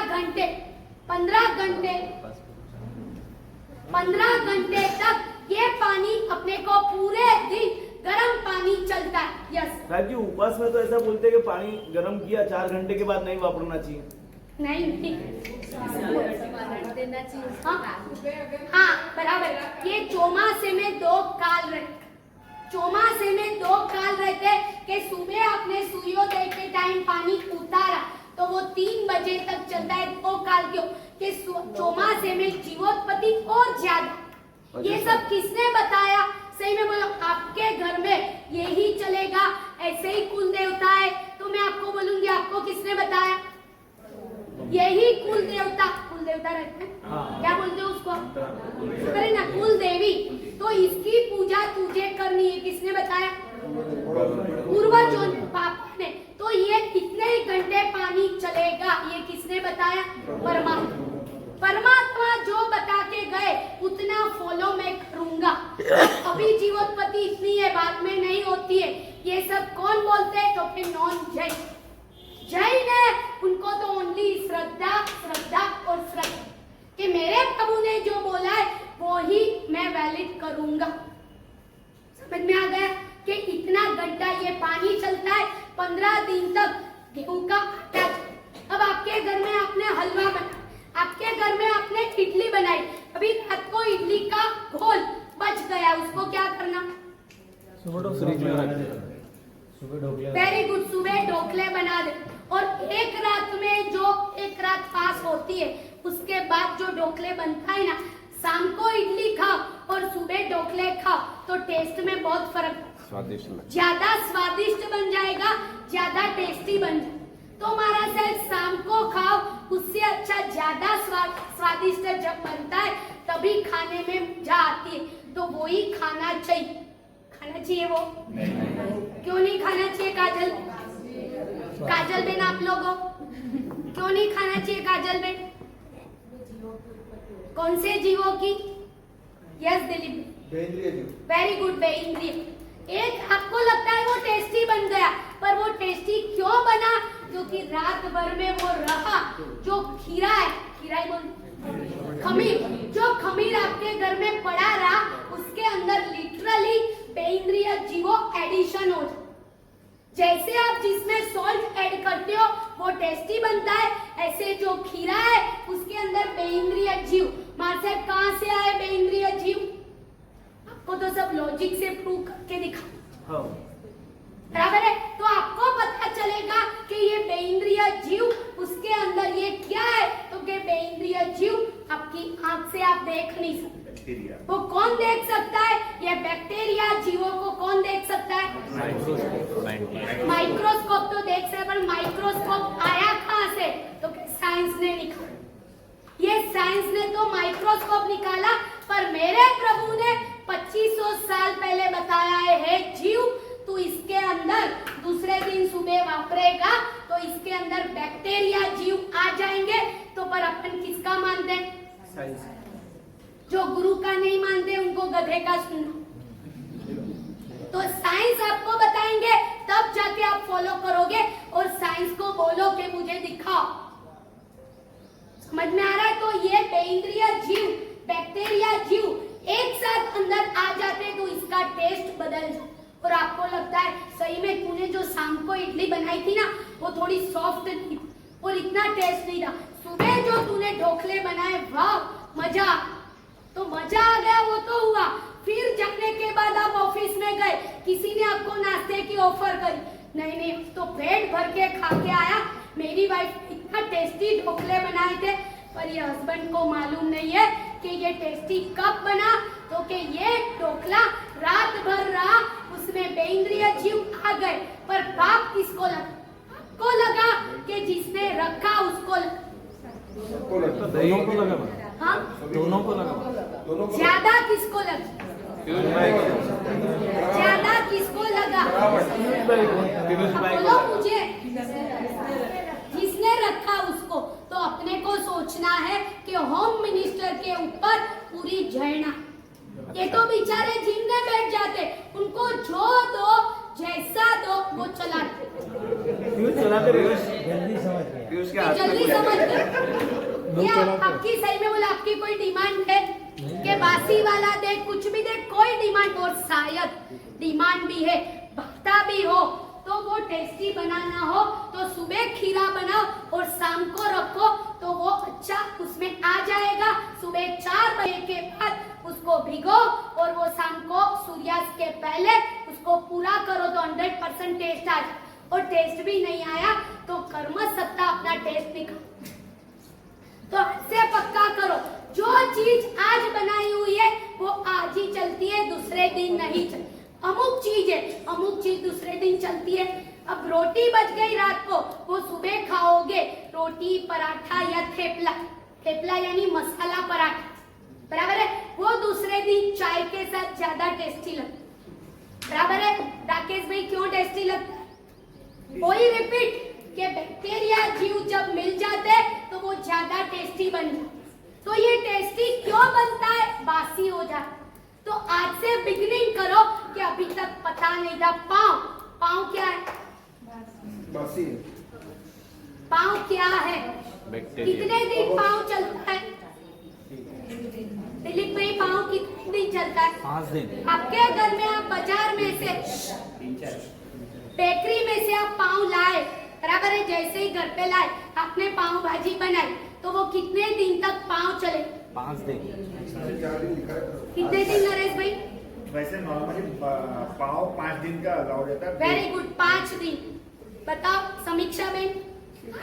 घंटे 15 घंटे तक ये पानी अपने को पूरे दिन गर्म पानी चलता है। यस साहब जी उपवास में तो ऐसा बोलते हैं कि पानी गर्म किया 4 घंटे के बाद नहीं वापरना चाहिए। नहीं हाँ बराबर। ये चौमासे में 2 काल रहते, चौमासे में 2 काल रहते कि सुबह अपने सूर्योदय के टाइम पानी उतारा तो वो 3 बजे तक चलता है। 2 काल क्यों कि चौमासे में जीवोत्पत्ति और ज्यादा। ये सब किसने बताया? सही में बोलो, आपके घर में यही चलेगा, ऐसे ही कुल देवता है। तो मैं आपको बोलूंगी आपको किसने बताया? यही कुल देवता रहते हैं। क्या बोलते हैं उसको? करे ना कुल देवी। तो इसकी पूजा तुझे करनी है, किसने बताया? पूर्वजों ने, पापा ने। तो ये इतने ही घंटे पानी चलेगा, ये किसने बताया? परमात्मा। परमात्मा जो बता के गए उतना फॉलो मैं करूंगा। अभी जीवोत्पत्ति इतनी है, बाद में नहीं होती है। ये सब कौन बोलते हैं? तो फिर नॉन जैन। जैन है उनको तो ओनली श्रद्धा श्रद्धा और श्रद्धा कि मेरे प्रभु ने जो बोला है वो ही मैं वैलिड करूंगा। समझ में आ गया कि इतना घंटा ये पानी चलता है, 15 दिन तक गेहूं का आटा। अब आपके घर में आपने हलवा बना, आपके घर में आपने इडली बनाई, अभी रात को इडली का घोल बच गया, उसको क्या करना? वेरी गुड, सुबह ढोकले बना दे। और एक रात में जो एक रात पास होती है उसके बाद जो ढोकले बनता है ना, शाम को इडली खाओ और सुबह ढोकले खाओ तो टेस्ट में बहुत फर्क, ज्यादा स्वादिष्ट बन जाएगा, ज्यादा टेस्टी बन जाएगा। तो महाराज साहब शाम को खाओ, उससे अच्छा ज्यादा स्वादिष्ट जब बनता है तभी खाने में मजा आती है। तो वही खाना चाहिए। खाना चाहिए वो क्यों नहीं खाना चाहिए? काजल काजल बेन आप लोगों क्यों नहीं खाना चाहिए? काजल बेन कौन से जीवों की? यस दिलीप, वेरी गुड, बेइंद्रिय। एक आपको लगता है वो टेस्टी बन गया, पर वो टेस्टी क्यों बना? क्योंकि रात भर में वो रहा। जो खीरा है, खीरा ही बोल, खमीर, जो खमीर आपके घर में पड़ा रहा उसके अंदर लिटरली बेइंद्रिय जीवो एडिशन हो जाए। जैसे आप जिसमें सॉल्ट ऐड करते हो वो टेस्टी बनता है, ऐसे जो खीरा है उसके अंदर बेइंद्रिय जीव। मार साहब कहाँ से आए बेइंद्रिय जीव? आपको तो सब लॉजिक से प्रूव करके दिखा, बराबर है? तो आपको पता चलेगा कि ये बेइंद्रिय जीव उसके अंदर ये क्या है? तो कि बेइंद्रिय जीव आपकी आंख से आप देख नहीं सकते। वो कौन देख सकता है? ये बैक्टीरिया जीवों को कौन देख सकता है? माइक्रोस्कोप तो देख सकता है, पर माइक्रोस्कोप आया कहाँ से? तो साइंस ने निकाला। ये साइंस ने तो माइक्रोस्कोप निकाला, पर मेरे प्रभु ने 2500 साल पहले बताया है जीव तू इसके अंदर दूसरे दिन सुबह वापरेगा तो इसके अंदर बैक्टीरिया जीव आ जाएंगे। तो पर अपन किसका मानते हैं? साइंस। जो गुरु का नहीं मानते उनको गधे का सुनना। तो साइंस आपको बताएंगे तब जाके आप फॉलो करोगे और साइंस को बोलो कि मुझे दिखाओ। समझ में आ रहा है? तो ये बेइंद्रिय जीव, बैक्टीरिया जीव एक साथ अंदर आ जाते तो इसका टेस्ट बदल जाए। और आपको लगता है सही में तूने जो शाम को इडली बनाई थी ना वो थोड़ी सॉफ्ट थी और इतना टेस्ट नहीं था। सुबह जो तूने ढोकले बनाए, वाह मजा, तो मजा आ गया, वो तो हुआ। फिर जाने के बाद आप ऑफिस में गए, किसी ने आपको नाश्ते की ऑफर करी, नहीं तो पेट भर के खा के आया। मेरी वाइफ इतना टेस्टी ढोकले बनाए थे, पर ये हस्बैंड को मालूम नहीं है कि ये टेस्टी कब बना। तो कि ये ढोकला रात भर रहा, उसमें बेइंद्रिय जीव आ गए, पर पाप किसको लगा? आपको लगा कि जिसने रखा उसको लगा। दोनों को लगा। हाँ, दोनों को लगा। ज्यादा किसको लगा? ज्यादा किसको लगा? बोलो मुझे। जिसने रखा उसको। तो अपने को सोचना है कि होम मिनिस्टर के ऊपर पूरी झरना। ये तो बेचारे जिम में बैठ जाते, उनको जो दो जैसा दो वो चलाते। जल्दी समझ गए। जल्दी समझ गए। ये आपकी सही में बोला, आपकी कोई डिमांड है कि बासी वाला दे, कुछ भी दे, कोई डिमांड, और शायद डिमांड भी है, भरता भी हो, तो वो टेस्टी बनाना हो तो सुबह खीरा बनाओ और शाम को रखो तो वो अच्छा उसमें आ जाएगा। सुबह 4 बजे के बाद उसको भिगो और वो शाम को सूर्यास्त के पहले उसको पूरा करो तो 100% टेस्ट आ जाए। और टेस्ट भी नहीं आया तो कर्म सत्ता अपना टेस्ट दिखा। तो से पक्का करो, जो चीज आज बनाई हुई है वो आज ही चलती है, दूसरे दिन नहीं चलती। अमुक चीज है, अमुक चीज दूसरे दिन चलती है। अब रोटी बच गई रात को, वो सुबह खाओगे, रोटी पराठा या थेपला, थेपला यानी मसाला पराठा, बराबर है, वो दूसरे दिन चाय के साथ ज्यादा टेस्टी लगता, बराबर है। राकेश भाई क्यों टेस्टी लगता है? वही रिपीट कि बैक्टीरिया जीव जब मिल जाते हैं तो वो ज्यादा टेस्टी बन जाते। तो ये टेस्टी क्यों बनता है? बासी हो जाता। तो आज से बिगिनिंग करो कि अभी तक पता नहीं था। पाँव, पाँव क्या है? बासी पाँव क्या है? कितने दिन पाँव चलता है? दिलीप भाई पाँव कितने दिन चलता है? 5 दिन। आपके घर में आप बाजार में से, बेकरी में से आप पाँव लाए, बराबर है, जैसे ही घर पे लाए आपने पाँव भाजी बनाई तो वो कितने दिन तक पाँव चले? 5 दिन। 4 दिन लिखा है। कितने दिन नरेश भाई? वैसे नॉर्मली पाव 5 दिन का अलाउ रहता है। वेरी गुड, 5 दिन। बताओ समीक्षा बेन,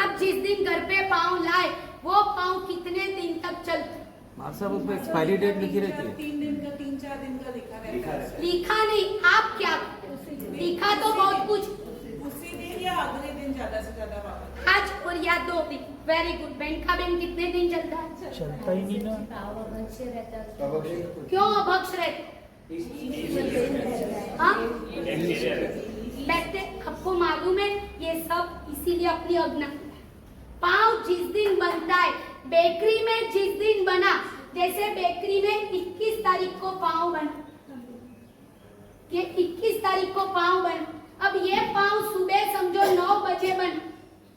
आप जिस दिन घर पे पाँव लाए वो पाँव कितने दिन तक चलते? साहब उसमें एक्सपायरी डेट लिखी रहती है। 3 दिन का, 3-4 दिन का लिखा रहता है। लिखा नहीं, आप क्या लिखा? तो बहुत कुछ, उसी दिन या अगले दिन ज्यादा से ज्यादा वापस। आज और या 2 दिन। Very good. बेनका बेन कितने दिन चलता है? चलता ही नहीं ना। अब अभी क्यों अभक्ष रहते? हाँ, बैठते, आपको मालूम है ये सब इसीलिए अपनी अज्ञान। पाव जिस दिन बनता है, बेकरी में जिस दिन बना, जैसे बेकरी में 21 तारीख को पाव बना, ये 21 तारीख को पाव बना। अब ये पाव सुबह समझो 9 बजे बना,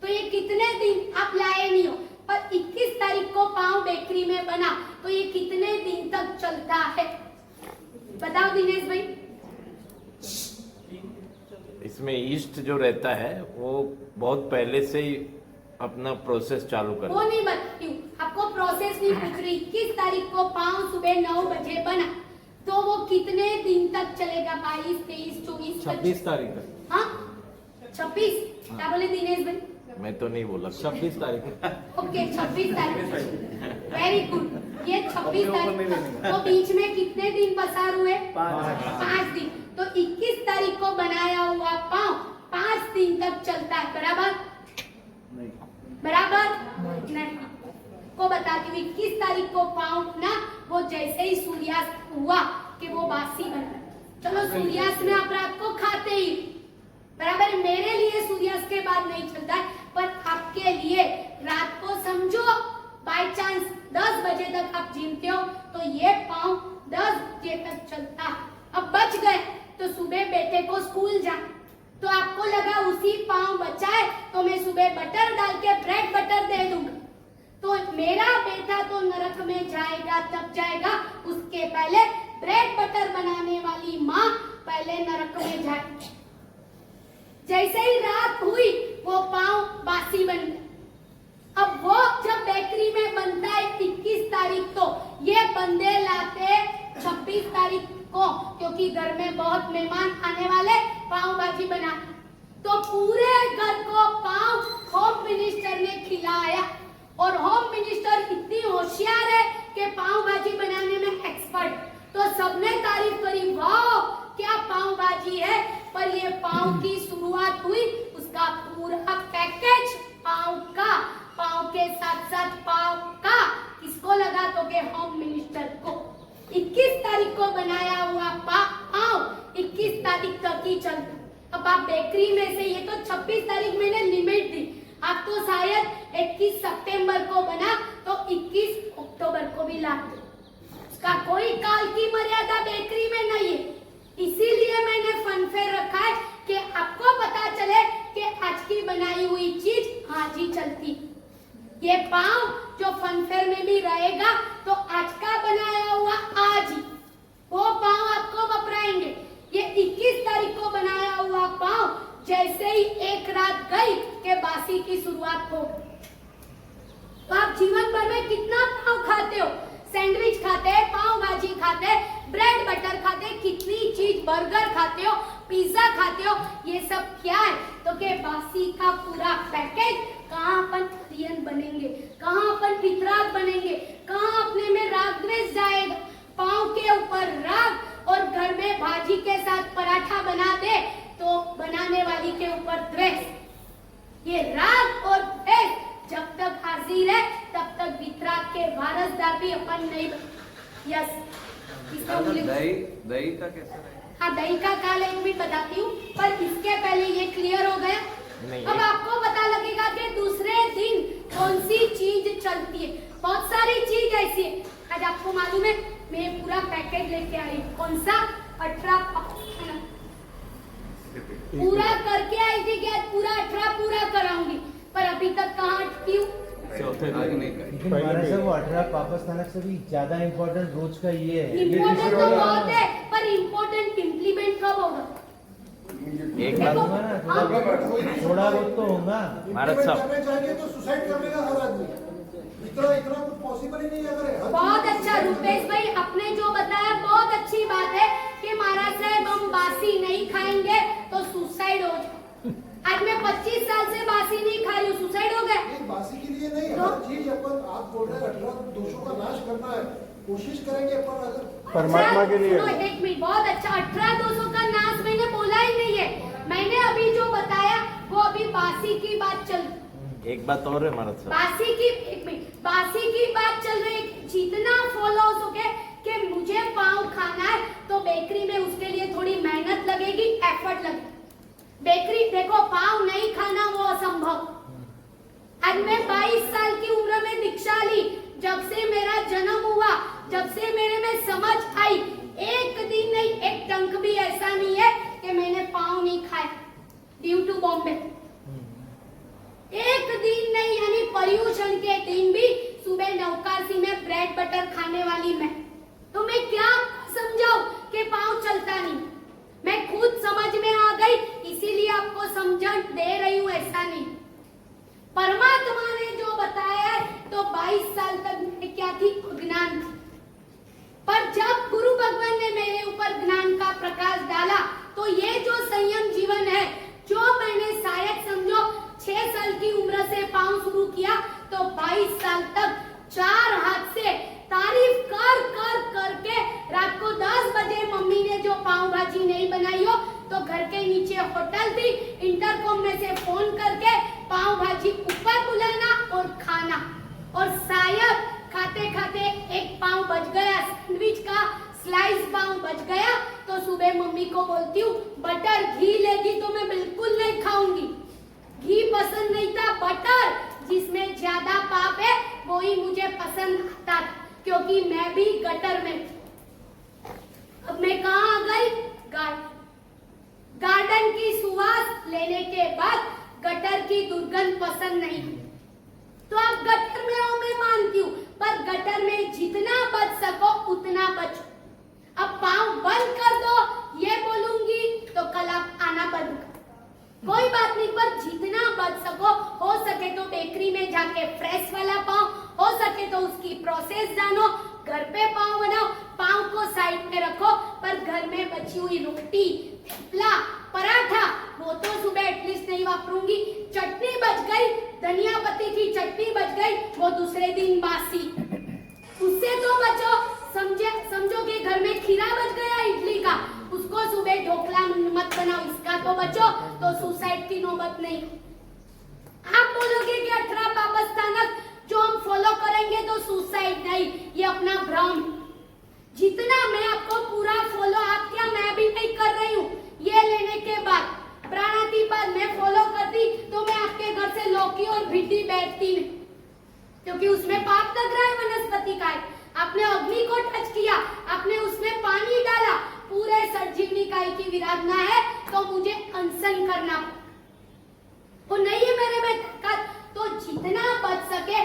तो ये कितने दिन आप लाए नहीं हो, पर 21 तारीख को पाव बेकरी में बना तो ये कितने दिन तक चलता है? बताओ दिनेश भाई। इसमें ईस्ट जो रहता है वो बहुत पहले से ही अपना प्रोसेस चालू कर वो नहीं बताती हूँ, आपको प्रोसेस नहीं पूछ रही। 21 तारीख को पाव सुबह 9 बजे बना तो वो कितने दिन तक चलेगा? 22, 23, 24, 26 तारीख तक। हाँ 26। क्या बोले दिनेश भाई? मैं तो नहीं बोला 26 तारीख। ओके 26 तारीख। Very good. ये 26 तारीख तो बीच में कितने दिन पसार हुए? 5 दिन। तो 21 तारीख को बनाया हुआ पाव 5 दिन तक चलता है, बराबर? बराबर नहीं। को बताती हूँ 21 तारीख को पाव ना, वो जैसे ही सूर्यास्त हुआ कि वो बासी बना। चलो सूर्यास्त में आप रात को खाते ही, बराबर। मेरे लिए सूर्यास्त के बाद नहीं चलता है, पर आपके लिए रात को समझो बाय चांस 10 बजे तक आप जीमते हो तो ये पाँव 10 बजे तक चलता है। अब बच गए तो सुबह बेटे को स्कूल जा, तो आपको लगा उसी पाँव बचा है तो मैं सुबह बटर डाल के ब्रेड बटर दे दूंगा, तो मेरा बेटा तो नरक में जाएगा तब जाएगा, उसके पहले ब्रेड बटर बनाने वाली माँ पहले नरक में जाएगी। जैसे ही रात हुई वो पाँव बासी बन गए। अब वो जब बेकरी में बनता है 21 तारीख, तो ये बंदे लाते 26 तारीख को, क्योंकि घर में बहुत मेहमान आने वाले, पाव भाजी बना, तो पूरे घर को पाव होम मिनिस्टर ने खिलाया। और होम मिनिस्टर इतनी होशियार है कि पाव भाजी बनाने में एक्सपर्ट, तो सबने तारीफ करी, वाह क्या पाव भाजी है। पर ये पाव की शुरुआत हुई, उसका पूरा पैकेज पाव का, पाव के साथ साथ पाव का किसको लगा तो के होम मिनिस्टर को। 21 तारीख को बनाया हुआ पाव 21 तारीख तक ही चलता। अब आप बेकरी में से, ये तो 26 तारीख मैंने लिमिट दी, आप तो शायद 21 सितंबर को बना तो 21 अक्टूबर को भी लाते, उसका कोई काल की मर्यादा बेकरी में नहीं है। इसीलिए मैंने फनफेयर रखा है कि आपको पता चले कि आज की बनाई हुई चीज आज ही चलती। ये पाँव जो फनफेयर में भी रहेगा तो आज का बनाया हुआ आज ही वो पाँव आपको वपराएंगे। ये 21 तारीख को बनाया हुआ पाँव जैसे ही एक रात गई के बासी की शुरुआत हो। तो आप जीवन भर में कितना पाँव खाते हो? सैंडविच खाते हैं, पाव भाजी खाते हैं, ब्रेड बटर खाते हैं, कितनी चीज, बर्गर खाते हो, पिज्जा खाते हो, ये सब क्या है? तो के बासी का पूरा पैकेज। कहाँ अपन आर्यन बनेंगे, कहाँ अपन पितराग बनेंगे, कहाँ अपने में राग द्वेष जाएगा। पाँव के ऊपर राग और घर में भाजी के साथ पराठा बना दे तो बनाने वाली के ऊपर द्वेष। ये राग और द्वेष जब तक हाजिर है तब तक वितराग के वारसदार भी अपन नहीं बन। यस, दही का कैसा रहेगा? हाँ, दही का काल एक भी बताती हूँ, पर इसके पहले ये क्लियर हो गया। अब आपको पता लगेगा कि दूसरे दिन कौन सी चीज चलती है। बहुत सारी चीज ऐसी है। आज आपको मालूम है मैं पूरा पैकेट लेके आई। कौन सा? 18 पूरा करके आई थी कि आज पूरा 18 पूरा कराऊंगी, पर अभी तक कहाँ अटकी हूँ। लेकिन महाराज साहब वो 18 पापा स्थानक से भी ज्यादा इम्पोर्टेंट रोज का ये है। इम्पोर्टेंट तो बहुत है, पर इम्पोर्टेंट इम्प्लीमेंट कब होगा? एक बात थोड़ा बहुत तो होगा। महाराज साहब चाहिए तो सुसाइड करने का हर आदमी इतना कुछ पॉसिबल ही नहीं है। अगर बहुत अच्छा रूपेश भाई आपने जो बताया बहुत अच्छी बात है कि महाराज साहब हम बासी नहीं खाएंगे तो सुसाइड हो जाए। आज मैं 25 साल से बासी नहीं खा रही हूँ, सुसाइड हो गए। बासी के लिए नहीं, हर चीज अपन आप बोल रहे हैं 18 दोषों का नाश करना है, कोशिश करेंगे अपन। अगर परमात्मा के लिए एक मिनट, बहुत अच्छा। 18 दोषों का नाश मैंने बोला ही नहीं है। मैंने अभी जो बताया वो अभी बासी की बात चल। एक बात और है महाराज साहब, बासी की, एक मिनट, बासी की बात चल रही है। जितना फॉलो हो सके कि मुझे पाव खाना है तो बेकरी में उसके लिए थोड़ी मेहनत लगेगी, एफर्ट लगेगी। बेकरी देखो, पाव नहीं खाना वो असंभव। आज मैं 22 साल की उम्र में दीक्षा ली। जब से मेरा जन्म हुआ, जब से मेरे में समझ आई, एक दिन नहीं, एक टंक भी ऐसा नहीं है कि मैंने पाव नहीं खाया। ड्यू टू बॉम्बे एक दिन नहीं, यानी पर्यूषण के दिन भी सुबह नवकाशी में ब्रेड बटर खाने वाली मैं। तो मैं क्या समझाऊं कि पाँव चलता नहीं। मैं खुद समझ में आ गई, इसीलिए आपको समझन दे रही हूँ, ऐसा नहीं। परमात्मा ने जो बताया है तो 22 साल तक मैं क्या थी? अज्ञान। पर जब गुरु भगवान ने मेरे ऊपर ज्ञान का प्रकाश डाला तो ये जो संयम जीवन है, जो मैंने शायद समझो 6 साल की उम्र से पाँव शुरू किया तो 22 साल तक 4 हाथ से तारीफ कर कर करके रात को 10 बजे मम्मी ने जो पाव भाजी नहीं बनाई हो तो घर के नीचे होटल थी, इंटरकॉम में से फोन करके पाव भाजी ऊपर बुलाना और खाना। और शायद खाते खाते एक पाव बच गया, सैंडविच का स्लाइस पाव बच गया तो सुबह मम्मी को बोलती हूँ बटर घी लेगी तो मैं बिल्कुल नहीं खाऊंगी। घी पसंद नहीं था, बटर जिसमें ज्यादा पाप है वही मुझे पसंद आता था, क्योंकि मैं भी गटर में। अब मैं कहाँ आ गई? गार्डन की सुवास लेने के बाद गटर की दुर्गंध पसंद नहीं। तो आप गटर में हो, मैं मानती हूँ, पर गटर में जितना बच सको उतना बचो। अब पाँव बंद कर दो ये बोलूंगी तो कल आप आना बंद करो, कोई बात नहीं, पर जितना बच सको, हो सके तो बेकरी में जाके फ्रेश वाला पाव, हो सके तो उसकी प्रोसेस जानो, घर पे पाव बनाओ, पाव को साइड में रखो, पर घर में बची हुई रोटी, थेपला, पराठा वो तो सुबह एटलीस्ट नहीं वापरूंगी। चटनी बच गई, धनिया पत्ती की चटनी बच गई, वो दूसरे दिन बासी, उससे तो बचो। समझो कि घर में खीरा बच गया इडली का, उसको सुबह ढोकला मत बनाओ, इसका तो बचो, तो सुसाइड की नौबत नहीं। आप बोलोगे कि 18 पाप स्थानक जो हम फॉलो करेंगे तो सुसाइड नहीं, ये अपना भ्रम। जितना मैं आपको पूरा फॉलो, आप क्या मैं भी नहीं कर रही हूँ। ये लेने के बाद प्राणातिपात में फॉलो करती तो मैं आपके घर से लौकी और भिंडी बैठती नहीं, क्योंकि उसमें पाप लग रहा है वनस्पति का। आपने अग्नि को टच किया, आपने उसमें पानी डाला, पूरे सजीवनी काय की विराधना है तो मुझे अनशन करना वो नहीं है मेरे में ताकत। तो जितना बच सके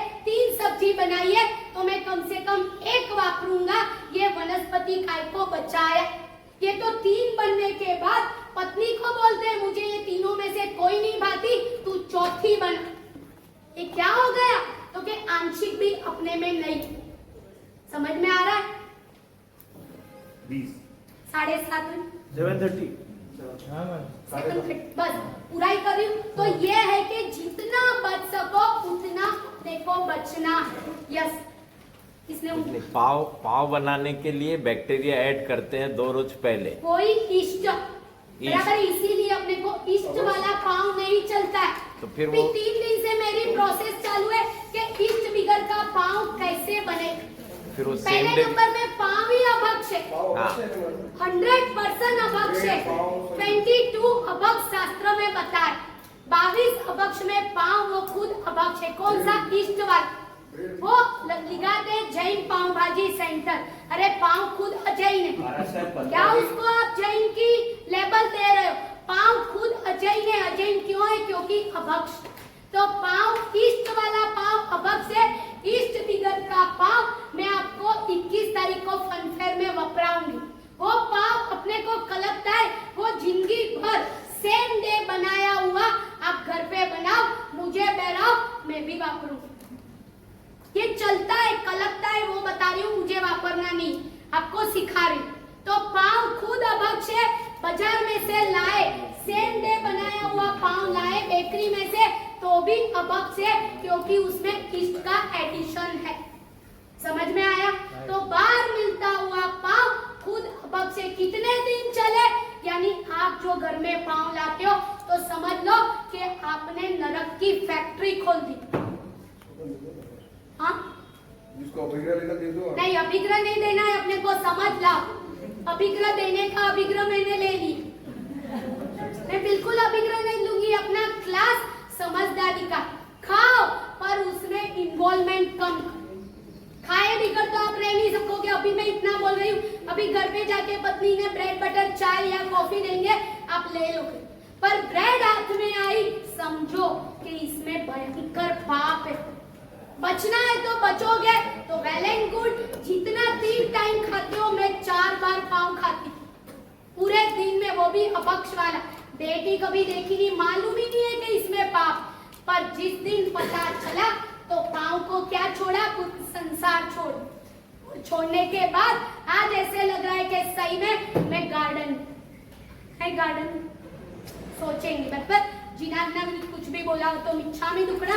आंशिक भी अपने में नहीं। समझ में आ रहा है? 20 7:30 7:30 हाँ मैम सेकंड बस पूरा ही कर रही हूँ। तो ये है कि जितना बच सको उतना अपने को बचना। यस, इसने पाव बनाने के लिए बैक्टीरिया ऐड करते हैं 2 रोज पहले। कोई ईस्ट बराबर, इसीलिए अपने को ईस्ट वाला पाव नहीं चलता है। तो फिर अभी वो 3 दिन से मेरी प्रोसेस चालू है कि ईस्ट बिगर का पाव कैसे बने। फिर वो पहले सेम डे नंबर में पाव ही अभक्ष है, 100% अभक्ष है। 22 अभक्ष शास्त्र में बताए, 22 अभक्ष में पाव वो खुद अभक्ष है। कौन सा? ईस्ट वाला। वो लिखाते जैन पाव भाजी सेंटर। अरे पाव खुद अजैन है, क्या उसको आप जैन की लेबल दे रहे हो? पाव खुद अजैन है। अजैन क्यों है? क्योंकि अभक्ष। तो पाव ईस्ट वाला पाव अभक्ष है। ईस्ट बिगर का पाव मैं आपको 21 तारीख को फनफेयर में वपराऊंगी। वो पाव अपने को कलकता है, वो जिंदगी भर सेम डे बनाया हुआ आप घर पे बनाओ, मुझे बहराओ, मैं भी वापरूं। ये चलता है, कलकता है, वो बता रही हूँ, मुझे वापरना नहीं, आपको सिखा रही। तो पाव खुद अभक्ष है। बाजार में से लाए, सेम डे बनाया हुआ पाव लाए बेकरी में से, तो भी अभक्ष है क्योंकि उसमें ईस्ट का एडिशन है। समझ में आया? तो बाहर मिलता हुआ पाव खुद अभक्ष है। कितने दिन चले? यानी आप जो घर में पाव लाते हो तो समझ लो कि आपने नरक की फैक्ट्री खोल दी। हाँ, जिसको अभिग्रह लेना दे दो। नहीं, अभिग्रह नहीं देना है अपने को, समझ लो। अभिग्रह देने का अभिग्रह मैंने ले ली, मैं बिल्कुल अभिग्रह नहीं लूंगी। अपना क्लास समझदारी का खाओ, पर उसमें इन्वॉल्वमेंट कम करो। खाए बिगड़ तो आप रह नहीं सकोगे। अभी मैं इतना बोल रही हूँ, अभी घर पे जाके पत्नी ने ब्रेड बटर चाय या कॉफी देंगे, आप ले लोगे, पर ब्रेड हाथ में आई, समझो कि इसमें भयंकर पाप है। बचना है तो बचोगे तो वेल एंड गुड। जितना 3 टाइम खाते हो, मैं 4 बार पाव खाती पूरे दिन में, वो भी अभक्ष वाला। बेटी कभी देखी नहीं, मालूम ही नहीं है कि इसमें पाप। पर जिस दिन पता चला तो पाव को क्या छोड़ा? कुछ संसार छोड़। छोड़ने के बाद आज ऐसे लग रहा है कि सही में मैं गार्डन है, गार्डन सोचेंगे। बराबर, जिन्होंने कुछ भी बोला हो तो मिच्छा में दुखड़ा।